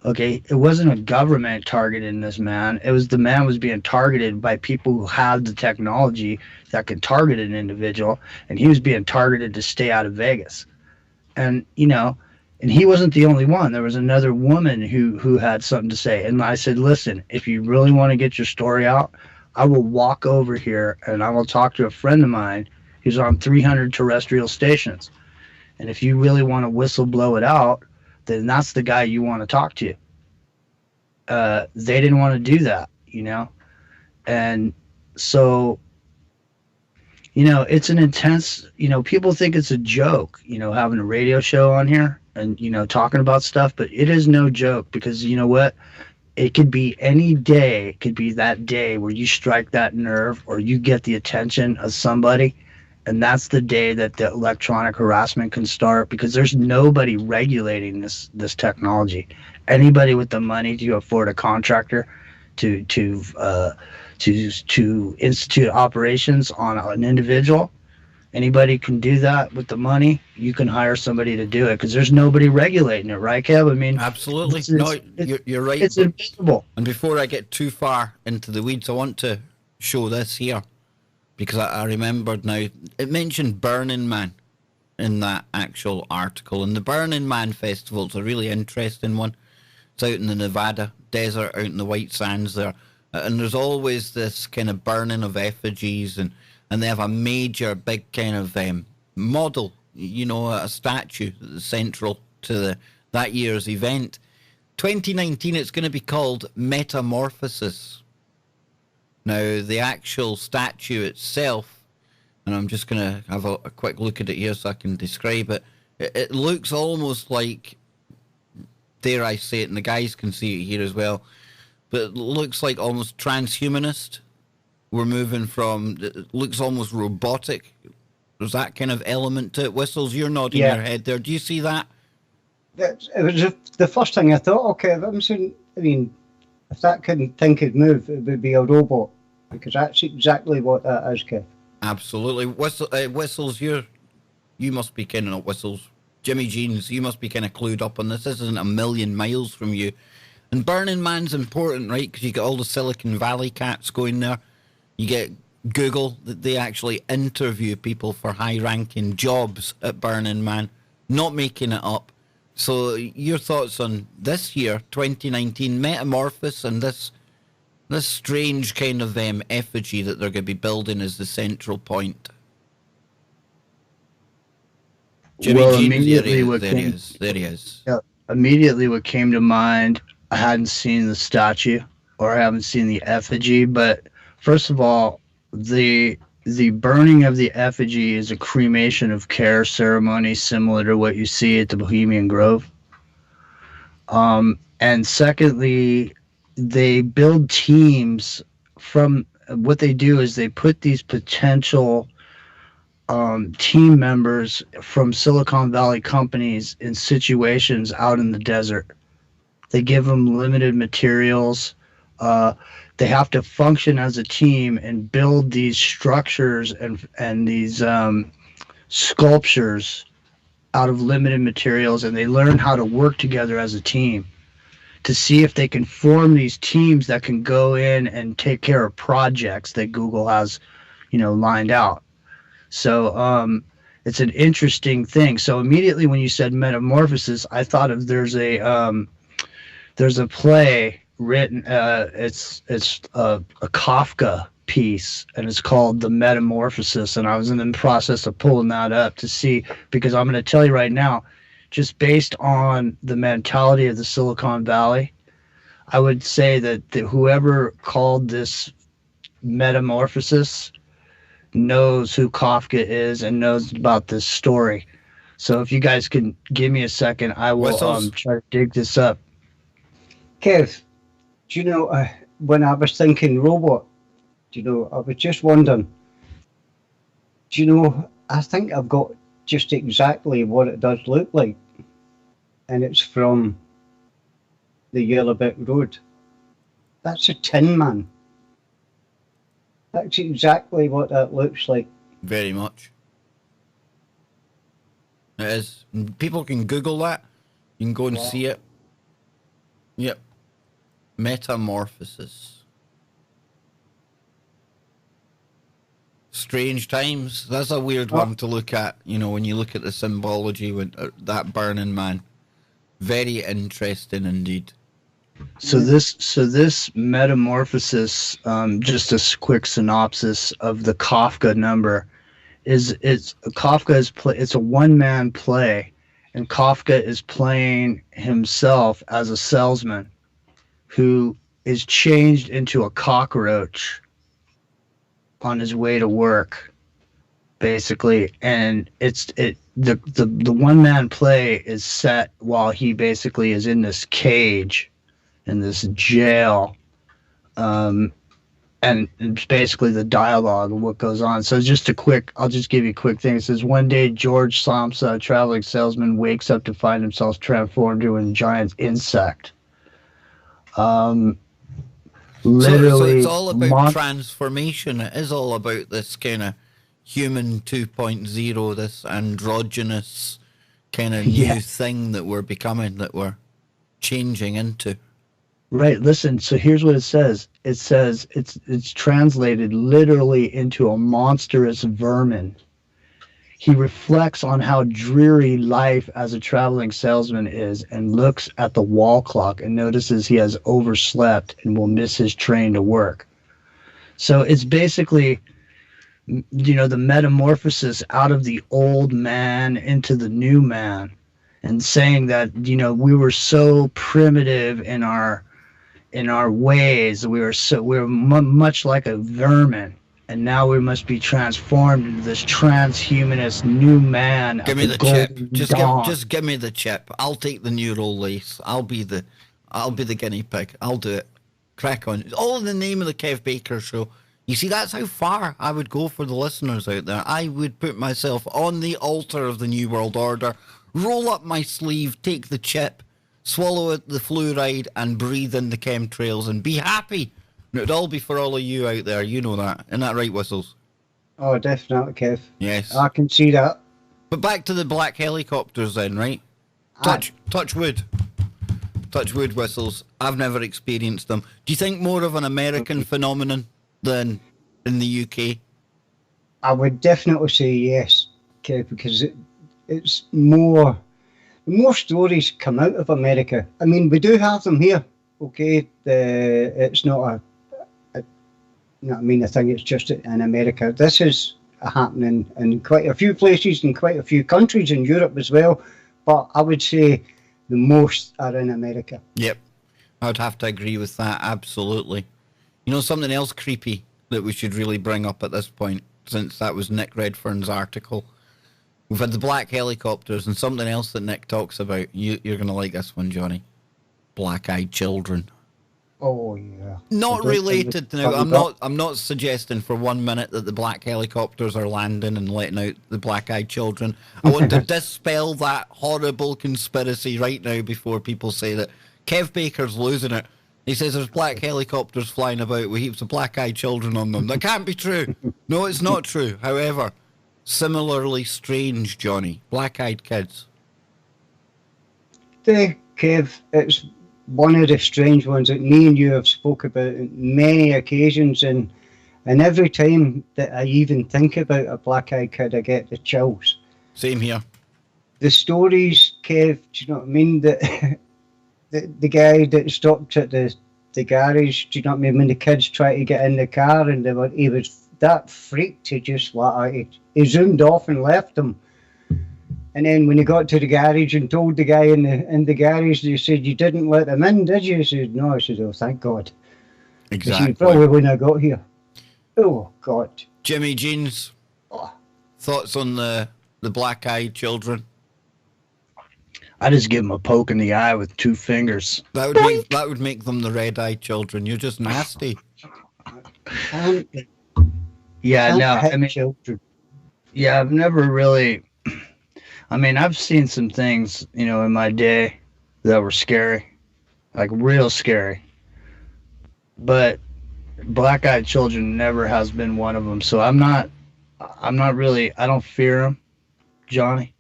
Okay, it wasn't a government targeting this man. The man was being targeted by people who have the technology that can target an individual, and he was being targeted to stay out of Vegas. And and he wasn't the only one. There was another woman who had something to say. And I said, listen, if you really want to get your story out, I will walk over here and I will talk to a friend of mine who's on 300 terrestrial stations. And if you really want to whistle blow it out, then that's the guy you want to talk to. They didn't want to do that, And so, it's an intense, people think it's a joke, having a radio show on here and, talking about stuff, but it is no joke, because you know what? It could be any day. It could be that day where you strike that nerve or you get the attention of somebody. And that's the day that the electronic harassment can start, because there's nobody regulating this technology. Anybody with the money to afford a contractor to institute operations on an individual, anybody can do that with the money. You can hire somebody to do it, because there's nobody regulating it, right, Kev? I mean, absolutely. You're right. It's invisible. And before I get too far into the weeds, I want to show this here, because I remembered now. It mentioned Burning Man in that actual article, and the Burning Man festival is a really interesting one. It's out in the Nevada desert, out in the white sands there. And there's always this kind of burning of effigies, and they have a major, big kind of model, a statue that's central to that year's event. 2019, it's going to be called Metamorphosis. Now, the actual statue itself, and I'm just going to have a quick look at it here so I can describe it. It looks almost like, dare I say it, and the guys can see it here as well, but it looks like almost transhumanist. We're moving from, it looks almost robotic. There's that kind of element to it. Whistles, you're nodding your head there. Do you see that? It was the first thing I thought. Okay, if that thing could move, it would be a robot, because that's exactly what that is, Kev. Absolutely. Whistles, you must be kind of, not Whistles, Jimmy Jeans, you must be kind of clued up on this. This isn't a million miles from you. And Burning Man's important, right? Because you get all the Silicon Valley cats going there. You get Google, that they actually interview people for high-ranking jobs at Burning Man, not making it up. So your thoughts on this year, 2019, Metamorphosis, and this strange kind of effigy that they're going to be building as the central point? Jimmy Jeans, there he is. Yeah, immediately what came to mind, I hadn't seen the statue or I haven't seen the effigy, but first of all, the burning of the effigy is a cremation of care ceremony similar to what you see at the Bohemian Grove. And secondly, they build teams. From what they do is they put these potential team members from Silicon Valley companies in situations out in the desert. They give them limited materials. They have to function as a team and build these structures and these sculptures out of limited materials, and they learn how to work together as a team to see if they can form these teams that can go in and take care of projects that Google has, lined out. So it's an interesting thing. So immediately when you said Metamorphosis, I thought of there's a play written. It's a Kafka piece, and it's called The Metamorphosis. And I was in the process of pulling that up to see, because I'm going to tell you right now, just based on the mentality of the Silicon Valley, I would say that whoever called this Metamorphosis knows who Kafka is and knows about this story. So if you guys can give me a second, I will try to dig this up. Kev, do you know, when I was thinking robot, do you know, I was just wondering, do you know, I think I've got just exactly what it does look like. And it's from the Yellow Brick Road. That's a Tin Man. That's exactly what that looks like. Very much. It is. People can Google that. You can go and see it. Yep. Metamorphosis. Strange times. That's a weird one to look at, you know, when you look at the symbology with that burning man. Very interesting indeed. So this metamorphosis, just a quick synopsis of the Kafka number, it's a one-man play, and Kafka is playing himself as a salesman who is changed into a cockroach on his way to work, basically. And the one-man play is set while he basically is in this cage, in this jail, and it's basically the dialogue of what goes on. So I'll just give you a quick thing. It says, one day George Samsa, a traveling salesman, wakes up to find himself transformed into a giant insect. Literally, so it's all about transformation. It is all about this kind of human 2.0, this androgynous kind of new thing that we're becoming, that we're changing into. Right. Listen. So here's what it says. It says it's translated literally into a monstrous vermin. He reflects on how dreary life as a traveling salesman is, and looks at the wall clock and notices he has overslept and will miss his train to work. So it's basically, you know, the metamorphosis out of the old man into the new man, and saying that, you know, we were so primitive in our ways. We were much like a vermin, and now we must be transformed into this transhumanist new man. Give me the chip. Just give me the chip. I'll take the neural lace. I'll be the guinea pig. I'll do it. Crack on. It's all in the name of the Kev Baker Show. You see, that's how far I would go for the listeners out there. I would put myself on the altar of the New World Order, roll up my sleeve, take the chip, swallow the fluoride, and breathe in the chemtrails and be happy. And it'd all be for all of you out there. You know that. Isn't that right, Whistles? Oh, definitely, Kev. Yes. I can see that. But back to the black helicopters then, right? Touch wood. Touch wood, Whistles. I've never experienced them. Do you think more of an American phenomenon than in the UK? I would definitely say yes, Kev, because it's more stories come out of America. I mean, we do have them here, okay? It's not you know what I mean? I think it's just in America. This is happening in quite a few places, in quite a few countries in Europe as well. But I would say the most are in America. Yep. I would have to agree with that, absolutely. You know, something else creepy that we should really bring up at this point, since that was Nick Redfern's article. We've had the black helicopters, and something else that Nick talks about. You're going to like this one, Johnny. Black-eyed children. Oh yeah. Not related. Now, I'm not suggesting for 1 minute that the black helicopters are landing and letting out the black-eyed children. I want to dispel that horrible conspiracy right now before people say that Kev Baker's losing it. He says there's black helicopters flying about with heaps of black-eyed children on them. That can't be true. No, it's not true. However, similarly strange, Johnny. Black-eyed kids. Kev, it's one of the strange ones that me and you have spoke about on many occasions, and every time that I even think about a black-eyed kid, I get the chills. Same here. The stories, Kev, do you know what I mean? That the guy that stopped at the garage, do you know what I mean? When the kids tried to get in the car, and he was that freaked, he just he zoomed off and left them. And then when he got to the garage and told the guy in the garage, they said, "You didn't let them in, did you?" He said, "No." I said, "Oh, thank God." Exactly. Said, probably when I got here. Oh God. Jimmy Jeans. Thoughts on the black-eyed children? I just give them a poke in the eye with 2 fingers. That would make them the red-eyed children. You're just nasty. Yeah, no, hit I mean, children. yeah, I've never really. I mean, I've seen some things, you know, in my day that were scary, like real scary. But black-eyed children never has been one of them. So I'm not really. I don't fear them, Johnny.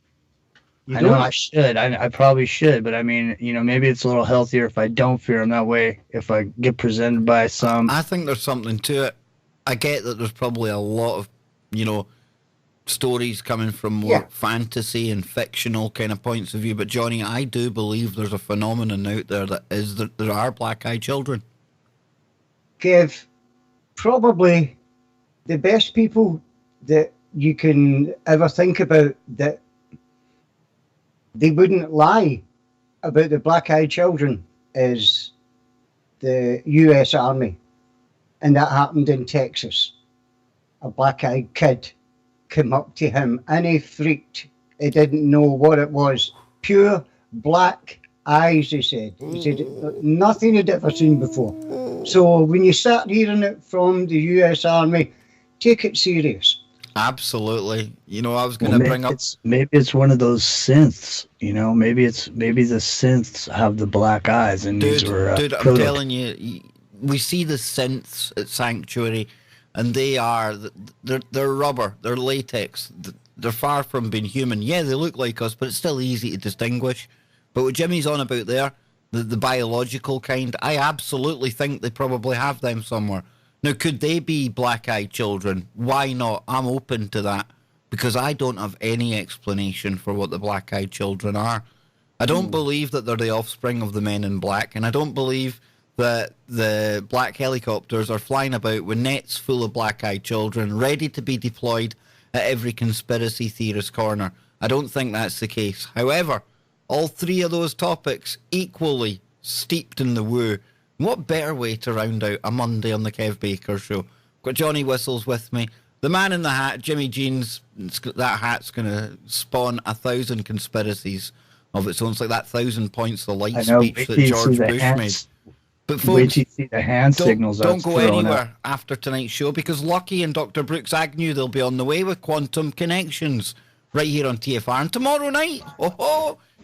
I know I should. I probably should, but I mean, you know, maybe it's a little healthier if I don't fear them. That way, if I get presented by some, I think there's something to it. I get that there's probably a lot of, you know, stories coming from more fantasy and fictional kind of points of view. But Johnny, I do believe there's a phenomenon out there that is that there are black-eyed children. Kev, probably the best people that you can ever think about that they wouldn't lie about the black-eyed children is the US Army. And that happened in Texas. A black-eyed kid came up to him and he freaked. He didn't know what it was. Pure black eyes, he said. He said nothing he'd ever seen before. So when you start hearing it from the US Army, take it serious. Absolutely. You know, I was going to bring up... Maybe it's one of those synths, you know? Maybe the synths have the black eyes and these were... Dude, I'm telling you, we see the synths at Sanctuary and they're rubber, they're latex, they're far from being human. Yeah, they look like us, but it's still easy to distinguish. But what Jimmy's on about there, the biological kind, I absolutely think they probably have them somewhere. Now, could they be black-eyed children? Why not? I'm open to that because I don't have any explanation for what the black-eyed children are. I don't believe that they're the offspring of the men in black, and I don't believe that the black helicopters are flying about with nets full of black-eyed children ready to be deployed at every conspiracy theorist corner. I don't think that's the case. However, all 3 of those topics equally steeped in the woo. What better way to round out a Monday on the Kev Baker Show? Got Johnny Whistles with me. The man in the hat, Jimmy Jeans, that hat's going to spawn 1,000 conspiracies of its own. It's like that 1,000 points of light speech that George Bush made. But folks, wait till you see the hand signals. Don't go anywhere after tonight's show because Lucky and Dr. Brooks Agnew, they'll be on the way with Quantum Connections right here on TFR. And tomorrow night,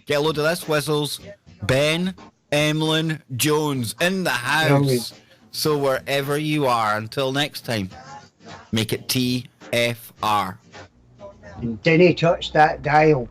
get a load of this, Whistles, Ben Emlyn Jones in the house. So wherever you are, until next time, make it TFR. And didn't touch that dial.